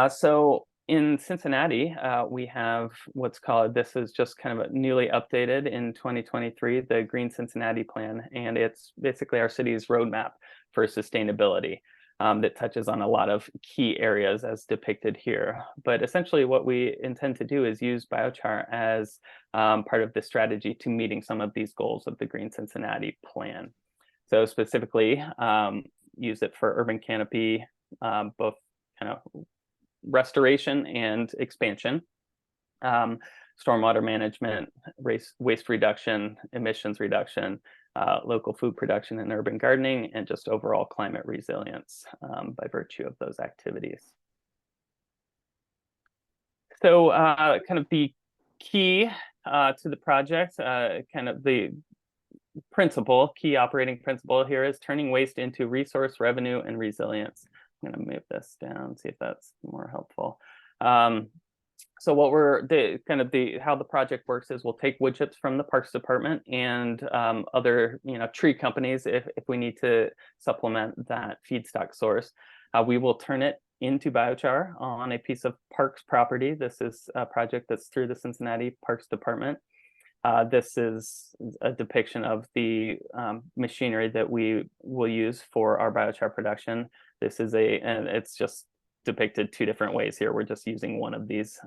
So in Cincinnati, we have what's called, this is just kind of a newly updated in 2023, the Green Cincinnati Plan, and it's basically our city's roadmap for sustainability. That touches on a lot of key areas as depicted here. But essentially what we intend to do is use biochar as part of the strategy to meeting some of these goals of the Green Cincinnati Plan. So specifically, use it for urban canopy, both kind of restoration and expansion, stormwater management, waste reduction, emissions reduction, local food production and urban gardening, and just overall climate resilience by virtue of those activities. So kind of the key to the project, kind of the key operating principle here is turning waste into resource, revenue, and resilience. I'm going to move this down, see if that's more helpful. So what how the project works is we'll take wood chips from the Parks Department and other tree companies if we need to supplement that feedstock source. We will turn it into biochar on a piece of Parks property. This is a project that's through the Cincinnati Parks Department. This is a depiction of the machinery that we will use for our biochar production. This is and it's just depicted 2 different ways here. We're just using one of these.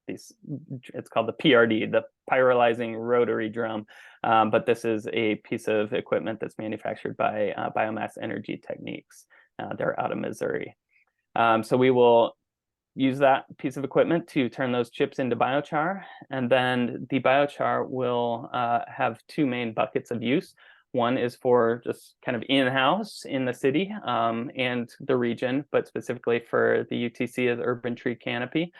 It's called the PRD, the pyrolyzing rotary drum. But this is a piece of equipment that's manufactured by Biomass Energy Techniques. They're out of Missouri. So we will use that piece of equipment to turn those chips into biochar. And then the biochar will have 2 main buckets of use. One is for just kind of in-house in the city and the region, but specifically for the UTC as urban tree canopy.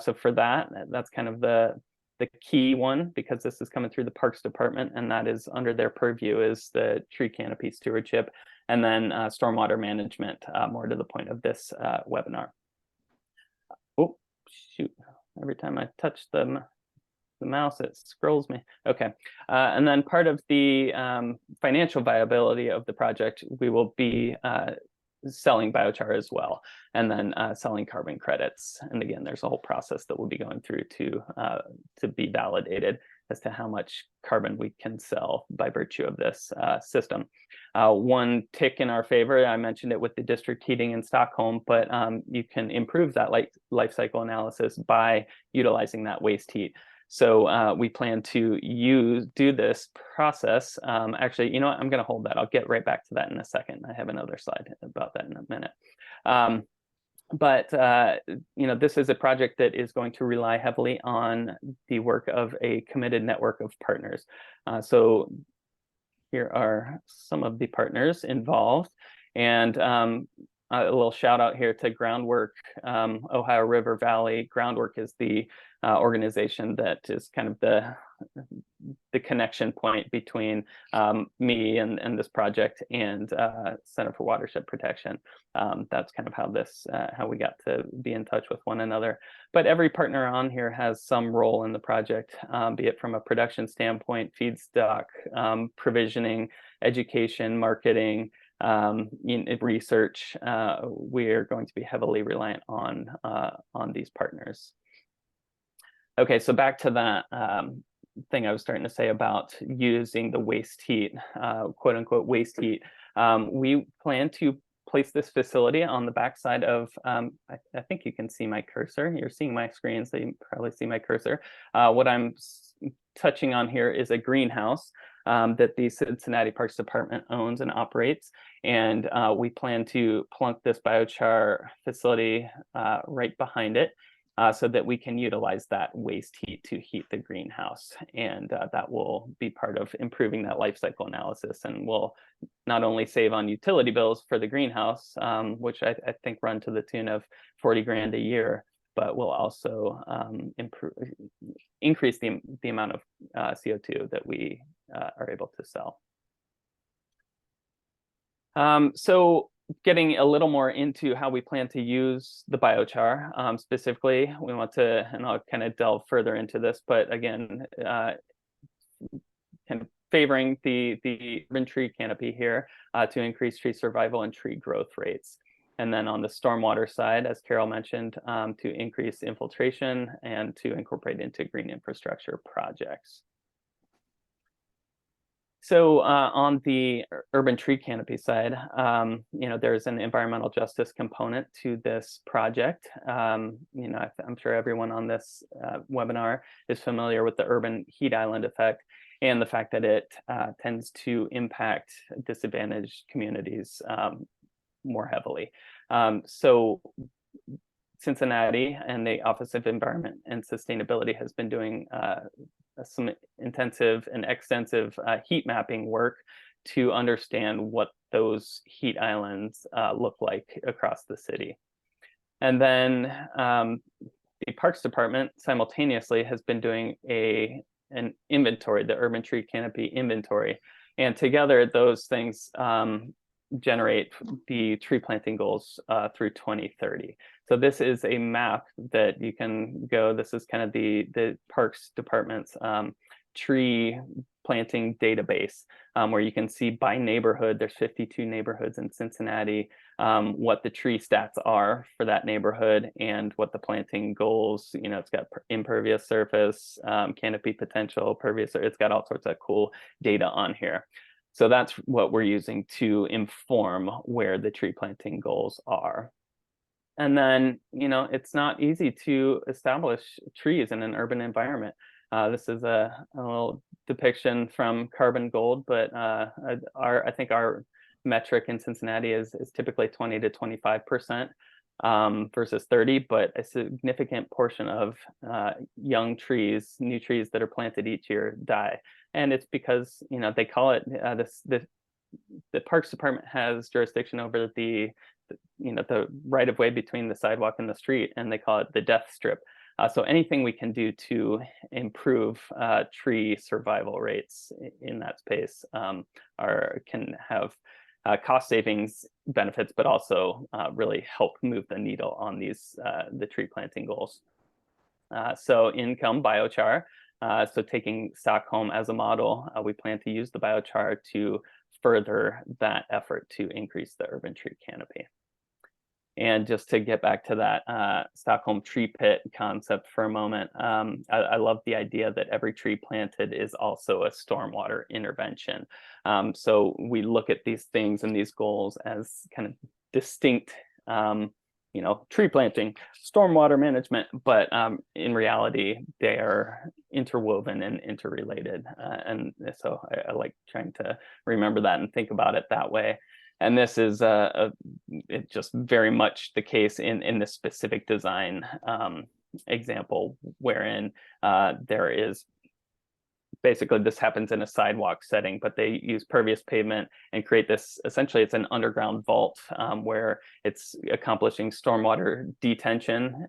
So for that's kind of the the key one, because this is coming through the Parks Department, and that is under their purview, is the tree canopy stewardship, and then stormwater management, more to the point of this webinar. Oh, shoot. Every time I touch the mouse, it scrolls me. Okay. And then part of the financial viability of the project, we will be selling biochar as well, and then selling carbon credits. And again, there's a whole process that we'll be going through to be validated as to how much carbon we can sell by virtue of this system. One tick in our favor, I mentioned it with the district heating in Stockholm, but you can improve that life cycle analysis by utilizing that waste heat. So we plan to do this process. Actually, you know what? I'm going to hold that. I'll get right back to that in a second. I have another slide about that in a minute. But you know, this is a project that is going to rely heavily on the work of a committed network of partners. So here are some of the partners involved, and a little shout out here to Groundwork, Ohio River Valley. Groundwork is the organization that is kind of the connection point between me and this project and Center for Watershed Protection. That's kind of how we got to be in touch with one another. But every partner on here has some role in the project, be it from a production standpoint, feedstock, provisioning, education, marketing, research. We're going to be heavily reliant on these partners. Okay, so back to that thing I was starting to say about using the waste heat, quote unquote waste heat. We plan to place this facility on the backside of, I think you can see my cursor. You're seeing my screen, so you probably see my cursor. What I'm touching on here is a greenhouse that the Cincinnati Parks Department owns and operates. And we plan to plunk this biochar facility right behind it, so that we can utilize that waste heat to heat the greenhouse. And that will be part of improving that life cycle analysis, and will not only save on utility bills for the greenhouse, which I think run to the tune of 40 grand a year, but will also increase the amount of CO2 that we are able to sell. So getting a little more into how we plan to use the biochar, specifically, we want to, and I'll kind of delve further into this, but again, kind of favoring the urban tree canopy here to increase tree survival and tree growth rates. And then on the stormwater side, as Carol mentioned, to increase infiltration and to incorporate into green infrastructure projects. So on the urban tree canopy side, you know, there's an environmental justice component to this project. You know, I'm sure everyone on this webinar is familiar with the urban heat island effect and the fact that it tends to impact disadvantaged communities more heavily. So Cincinnati and the Office of Environment and Sustainability has been doing some intensive and extensive heat mapping work to understand what those heat islands look like across the city. And then the Parks Department simultaneously has been doing an inventory, the urban tree canopy inventory. And together those things generate the tree planting goals through 2030. So this is a map that you can go, this is kind of the Parks Department's tree planting database, where you can see by neighborhood, there's 52 neighborhoods in Cincinnati, what the tree stats are for that neighborhood and what the planting goals, you know, it's got impervious surface, canopy potential, pervious, it's got all sorts of cool data on here. So that's what we're using to inform where the tree planting goals are. And then, you know, it's not easy to establish trees in an urban environment. This is a little depiction from Carbon Gold, but I think our metric in Cincinnati is typically 20 to 25% versus 30, but a significant portion of young trees, new trees that are planted each year die. And it's because, you know, they call it, the Parks Department has jurisdiction over the right of way between the sidewalk and the street, and they call it the death strip. So anything we can do to improve tree survival rates in that space can have cost savings benefits, but also really help move the needle on the tree planting goals. So in come biochar. So taking Stockholm as a model, we plan to use the biochar to further that effort to increase the urban tree canopy. And just to get back to that Stockholm tree pit concept for a moment, I love the idea that every tree planted is also a stormwater intervention. So we look at these things and these goals as kind of distinct, tree planting, stormwater management, but in reality, they are interwoven and interrelated. And so I like trying to remember that and think about it that way. And this is it's just very much the case in this specific design example, wherein there is basically this happens in a sidewalk setting, but they use pervious pavement and create this, essentially it's an underground vault where it's accomplishing stormwater detention,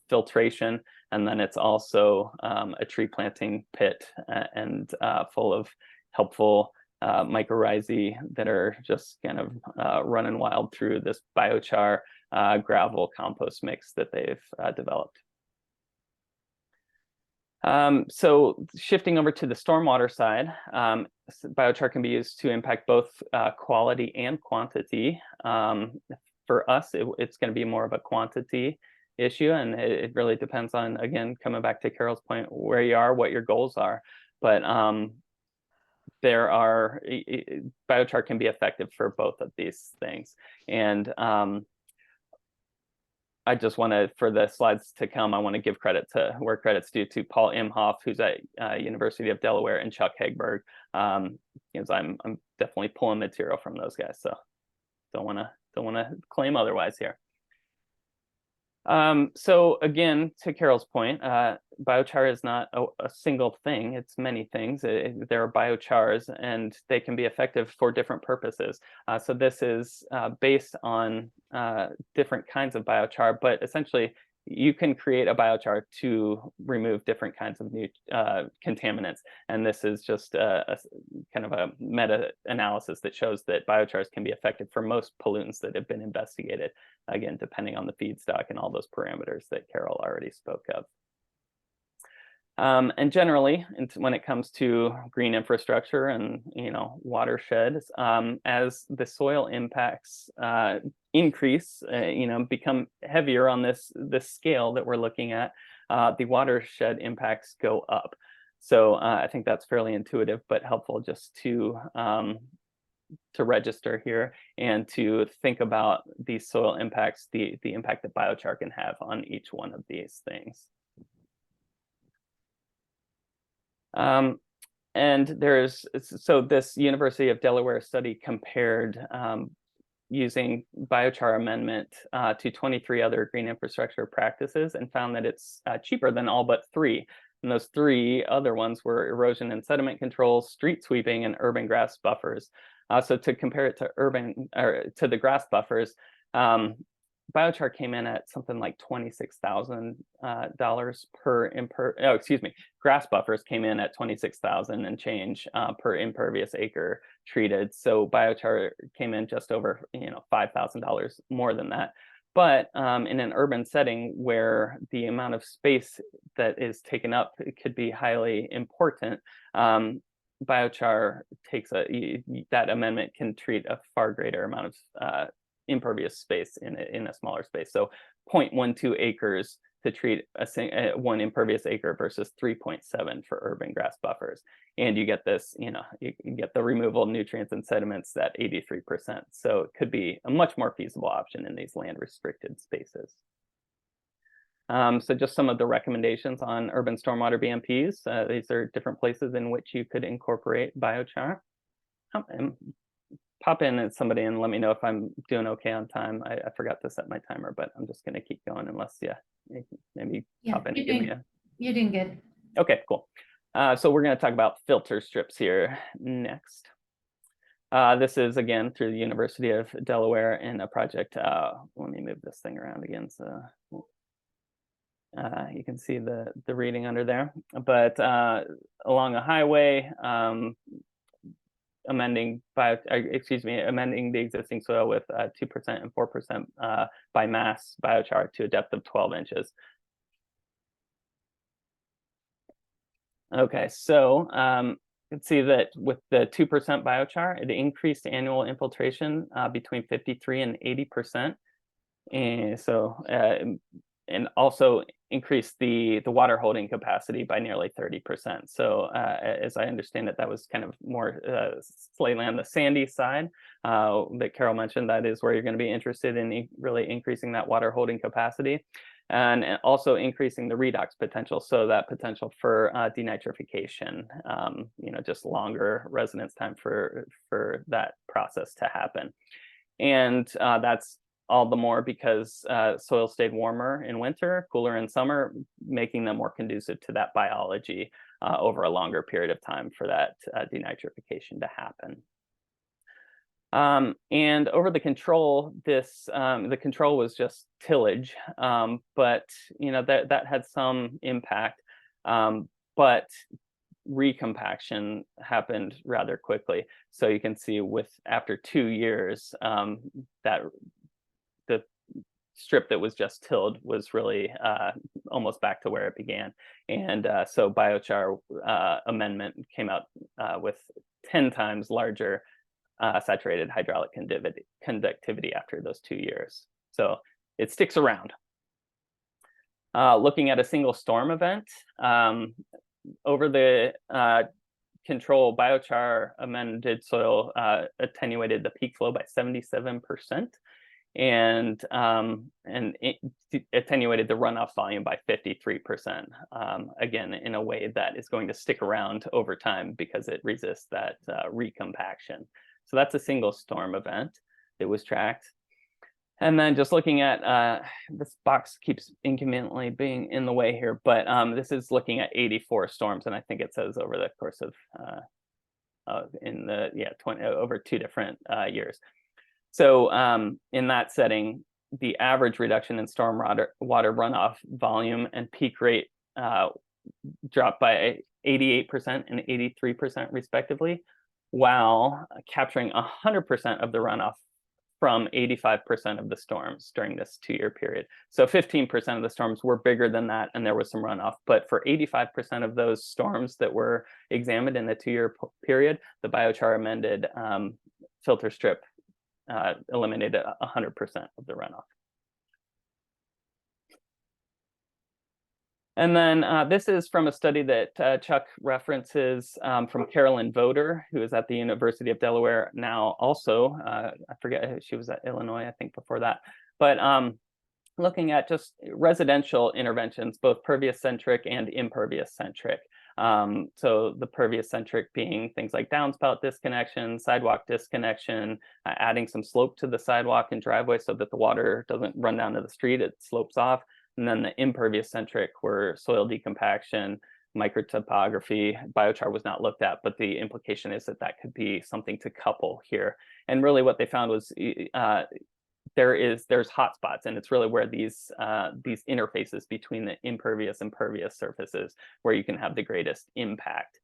filtration, and then it's also a tree planting pit and full of helpful mycorrhizae that are just kind of running wild through this biochar gravel compost mix that they've developed. So shifting over to the stormwater side, biochar can be used to impact both quality and quantity. For us, it's going to be more of a quantity issue, and it really depends on, again, coming back to Carol's point, where you are, what your goals are. But biochar can be effective for both of these things. And I just want to, for the slides to come, I want to give credit to where credit's due to Paul Imhoff, who's at University of Delaware, and Chuck Hegberg, because I'm definitely pulling material from those guys. So don't want to claim otherwise here. So again, to Carol's point, biochar is not a single thing, it's many things. There are biochars and they can be effective for different purposes. So this is based on different kinds of biochar, but essentially you can create a biochar to remove different kinds of new contaminants. And this is just a kind of a meta-analysis that shows that biochars can be effective for most pollutants that have been investigated, again, depending on the feedstock and all those parameters that Carol already spoke of. And generally, when it comes to green infrastructure and watersheds, as the soil impacts increase, become heavier on this scale that we're looking at, the watershed impacts go up. So I think that's fairly intuitive, but helpful just to register here and to think about these soil impacts, the impact that biochar can have on each one of these things. And so this University of Delaware study compared using biochar amendment to 23 other green infrastructure practices and found that it's cheaper than all but 3. And those 3 other ones were erosion and sediment control, street sweeping, and urban grass buffers. So to compare it to the grass buffers, biochar came in at something like $26,000 grass buffers came in at $26,000 and change per impervious acre treated. So biochar came in just over $5,000 more than that. But in an urban setting where the amount of space that is taken up could be highly important, biochar takes that amendment can treat a far greater amount of impervious space in a smaller space. So 0.12 acres to treat one impervious acre versus 3.7 for urban grass buffers. And you get this, you get the removal of nutrients and sediments at 83%. So it could be a much more feasible option in these land restricted spaces. So just some of the recommendations on urban stormwater BMPs. These are different places in which you could incorporate biochar. Pop in at somebody and let me know if I'm doing okay on time. I forgot to set my timer, but I'm just going to keep going unless, maybe pop in and give me a... You're doing good. Okay, cool. So we're going to talk about filter strips here next. This is, again, through the University of Delaware in a project. Let me move this thing around again. So You can see the reading under there, but along a highway, amending the existing soil with 2% and 4% by mass biochar to a depth of 12 inches. Okay, so you can see that with the 2% biochar, it increased annual infiltration between 53 and 80%. And so, and also increased the water holding capacity by nearly 30%. So as I understand it, that was kind of more slightly on the sandy side that Carol mentioned. That is where you're going to be interested in really increasing that water holding capacity, and also increasing the redox potential. So that potential for denitrification, just longer residence time for that process to happen. And that's all the more because soil stayed warmer in winter, cooler in summer, making them more conducive to that biology over a longer period of time for that denitrification to happen. And over the control, the control was just tillage, but that had some impact, but recompaction happened rather quickly. So you can see after 2 years, that the strip that was just tilled was really almost back to where it began. And so biochar amendment came out with 10 times larger saturated hydraulic conductivity after those 2 years. So it sticks around. Looking at a single storm event, over the control, biochar amended soil attenuated the peak flow by 77%. And it attenuated the runoff volume by 53%, again, in a way that is going to stick around over time because it resists that recompaction. So that's a single storm event that was tracked. And then just looking at, this box keeps inconveniently being in the way here, but this is looking at 84 storms, and I think it says over the course of, over 2 different years. So in that setting, the average reduction in stormwater runoff volume and peak rate dropped by 88% and 83% respectively, while capturing 100% of the runoff from 85% of the storms during this 2-year period. So 15% of the storms were bigger than that, and there was some runoff. But for 85% of those storms that were examined in the 2-year period, the biochar amended filter strip eliminated 100% of the runoff. And then this is from a study that Chuck references from Carolyn Voder, who is at the University of Delaware now also. I forget, she was at Illinois, I think, before that. But looking at just residential interventions, both pervious-centric and impervious-centric. So the pervious-centric being things like downspout disconnection, sidewalk disconnection, adding some slope to the sidewalk and driveway so that the water doesn't run down to the street, it slopes off. And then the impervious-centric were soil decompaction, microtopography. Biochar was not looked at, but the implication is that that could be something to couple here. And really what they found was there's hotspots, and it's really where these interfaces between the impervious and pervious surfaces where you can have the greatest impact.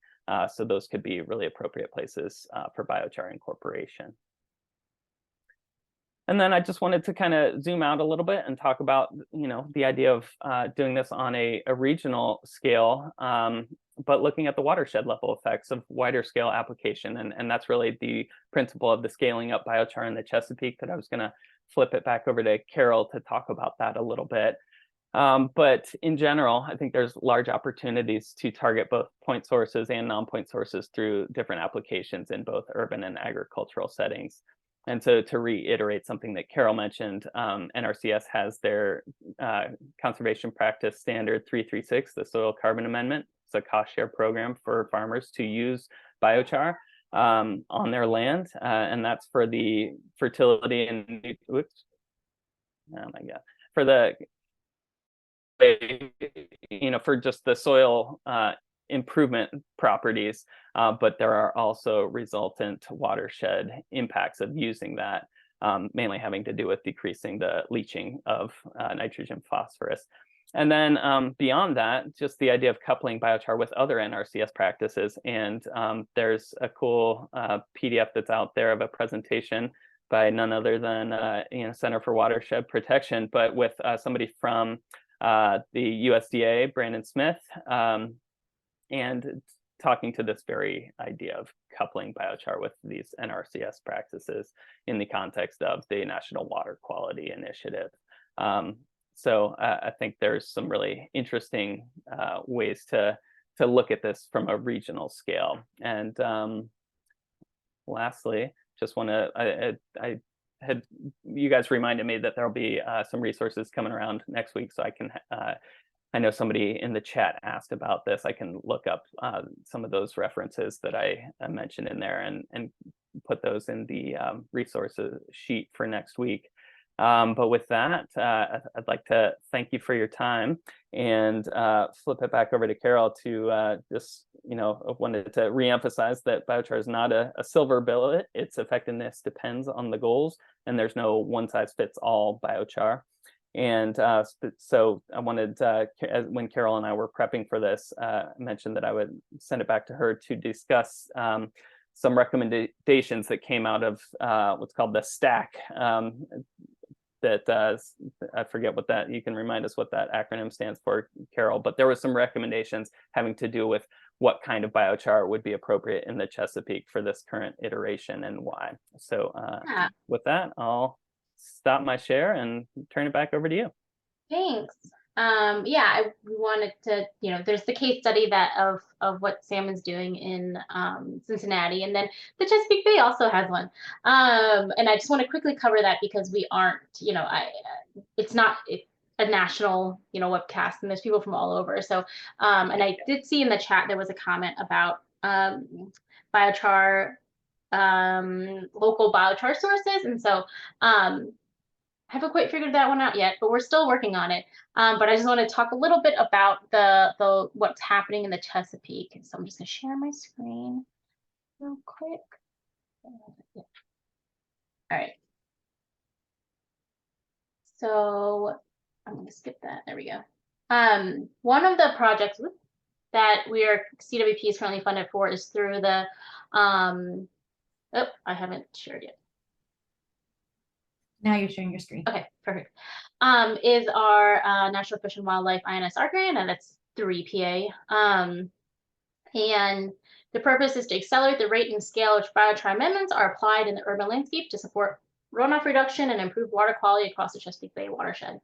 So those could be really appropriate places for biochar incorporation. And then I just wanted to kind of zoom out a little bit and talk about, the idea of doing this on a regional scale, but looking at the watershed level effects of wider scale application. And that's really the principle of the scaling up biochar in the Chesapeake that I was going to flip it back over to Carol to talk about that a little bit. But in general, I think there's large opportunities to target both point sources and non-point sources through different applications in both urban and agricultural settings. And so to reiterate something that Carol mentioned, NRCS has their conservation practice standard 336, the soil carbon amendment. It's a cost share program for farmers to use biochar on their land. And that's for the fertility and, for the, for just the soil improvement properties, but there are also resultant watershed impacts of using that, mainly having to do with decreasing the leaching of nitrogen phosphorus. And then beyond that, just the idea of coupling biochar with other NRCS practices. And there's a cool PDF that's out there of a presentation by none other than Center for Watershed Protection, but with somebody from the USDA, Brandon Smith, and talking to this very idea of coupling biochar with these NRCS practices in the context of the National Water Quality Initiative. So I think there's some really interesting ways to look at this from a regional scale. And lastly, just want to, you guys reminded me that there'll be some resources coming around next week, so I can, I know somebody in the chat asked about this. I can look up some of those references that I mentioned in there and put those in the resources sheet for next week. But with that, I'd like to thank you for your time and flip it back over to Carol to just, wanted to reemphasize that biochar is not a silver bullet. Its effectiveness depends on the goals, and there's no one size fits all biochar. And so I wanted, when Carol and I were prepping for this, mentioned that I would send it back to her to discuss some recommendations that came out of what's called the STAC. That I forget what that, you can remind us what that acronym stands for, Carol, but there was some recommendations having to do with what kind of biochar would be appropriate in the Chesapeake for this current iteration and why. So with that, I'll stop my share and turn it back over to you. Thanks. Yeah, I wanted to, there's the case study that of what Sam is doing in Cincinnati, and then the Chesapeake Bay also has one. And I just want to quickly cover that because we aren't, it's not a national, webcast, and there's people from all over. So, and I did see in the chat there was a comment about biochar, local biochar sources, and so I haven't quite figured that one out yet, but we're still working on it. But I just want to talk a little bit about the what's happening in the Chesapeake. So I'm just going to share my screen real quick. All right. So I'm going to skip that. There we go. One of the projects that CWP is currently funded for is through the oh, I haven't shared yet. Now you're sharing your screen. Okay, perfect. Is our National Fish and Wildlife INSR grant, and that's through EPA. And the purpose is to accelerate the rate and scale which biochar amendments are applied in the urban landscape to support runoff reduction and improve water quality across the Chesapeake Bay watershed.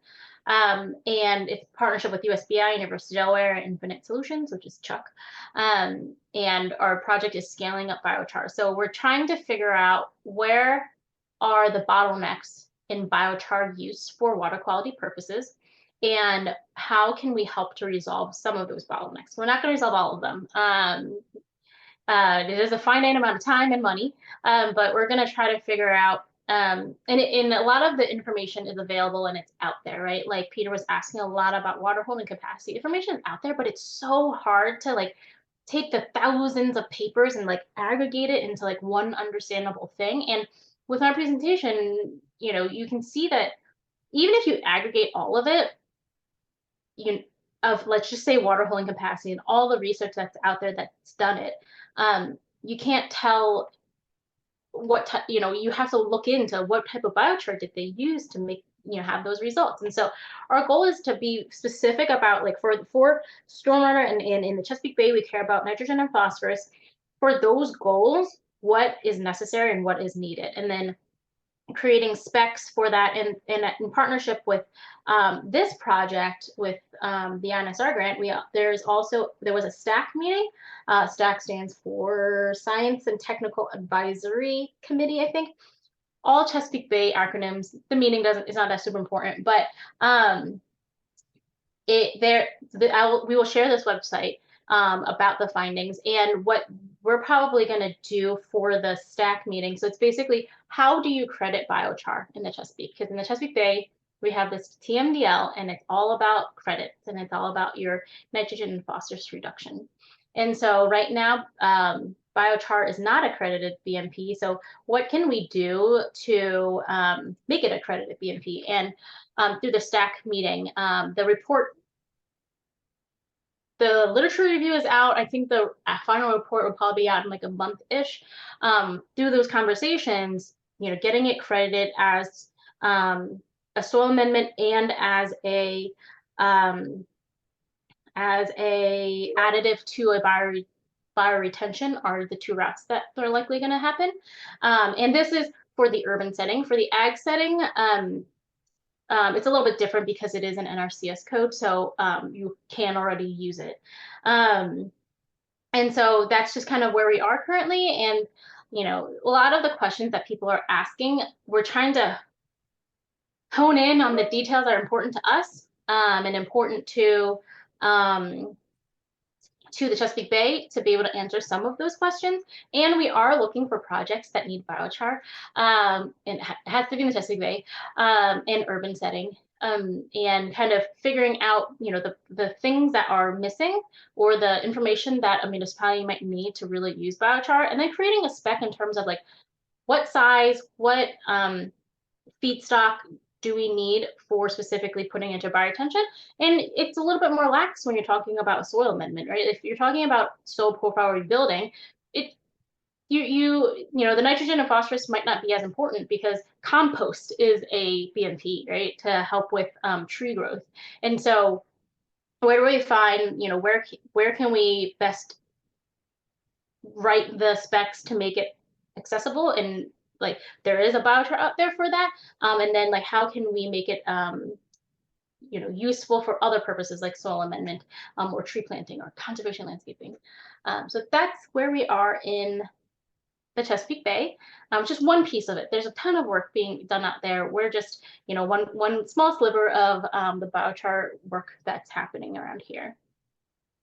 And it's a partnership with USBI, University of Delaware, and Infinite Solutions, which is Chuck. And our project is scaling up biochar. So we're trying to figure out where are the bottlenecks in biochar use for water quality purposes, and how can we help to resolve some of those bottlenecks. We're not going to resolve all of them. It is a finite amount of time and money, but we're going to try to figure out, and a lot of the information is available and it's out there, right? Like Peter was asking a lot about water holding capacity. Information is out there, but it's so hard to take the thousands of papers and aggregate it into one understandable thing. And with our presentation, you can see that even if you aggregate all of it, let's just say water holding capacity and all the research that's out there that's done it, you can't tell what you have to look into what type of biochar did they use to make have those results. And so our goal is to be specific about for stormwater and in the Chesapeake Bay, we care about nitrogen and phosphorus. For those goals, what is necessary and what is needed, and then creating specs for that in partnership with this project with the INSR grant. There was a STAC meeting. STAC stands for Science and Technical Advisory Committee, I think. All Chesapeake Bay acronyms. The meeting is not that super important, but we will share this website about the findings and what we're probably going to do for the STAC meeting. So it's basically, how do you credit biochar in the Chesapeake? Because in the Chesapeake Bay, we have this TMDL, and it's all about credits, and it's all about your nitrogen and phosphorus reduction. And so right now, biochar is not accredited BMP. So what can we do to make it accredited BMP? And through the STAC meeting, the report the literature review is out. I think the final report will probably be out in like a month-ish. Through those conversations, getting it credited as a soil amendment and as a additive to a bioretention are the 2 routes that are likely going to happen. And this is for the urban setting. For the ag setting, it's a little bit different because it is an NRCS code, so you can already use it. And so that's just kind of where we are currently. And, a lot of the questions that people are asking, we're trying to hone in on the details that are important to us and important to the Chesapeake Bay to be able to answer some of those questions. And we are looking for projects that need biochar, and it has to be in the Chesapeake Bay, in urban setting, and kind of figuring out, the things that are missing or the information that a municipality might need to really use biochar, and then creating a spec in terms of like what size, what feedstock do we need for specifically putting into bioretention? And it's a little bit more lax when you're talking about soil amendment, right? If you're talking about soil profile rebuilding, the nitrogen and phosphorus might not be as important because compost is a BMP, right, to help with tree growth. And so where do we find, where can we best write the specs to make it accessible? And like there is a biochar out there for that, and then like how can we make it useful for other purposes like soil amendment, or tree planting or conservation landscaping. So that's where we are in the Chesapeake Bay. Just one piece of it. There's a ton of work being done out there. We're just one small sliver of the biochar work that's happening around here.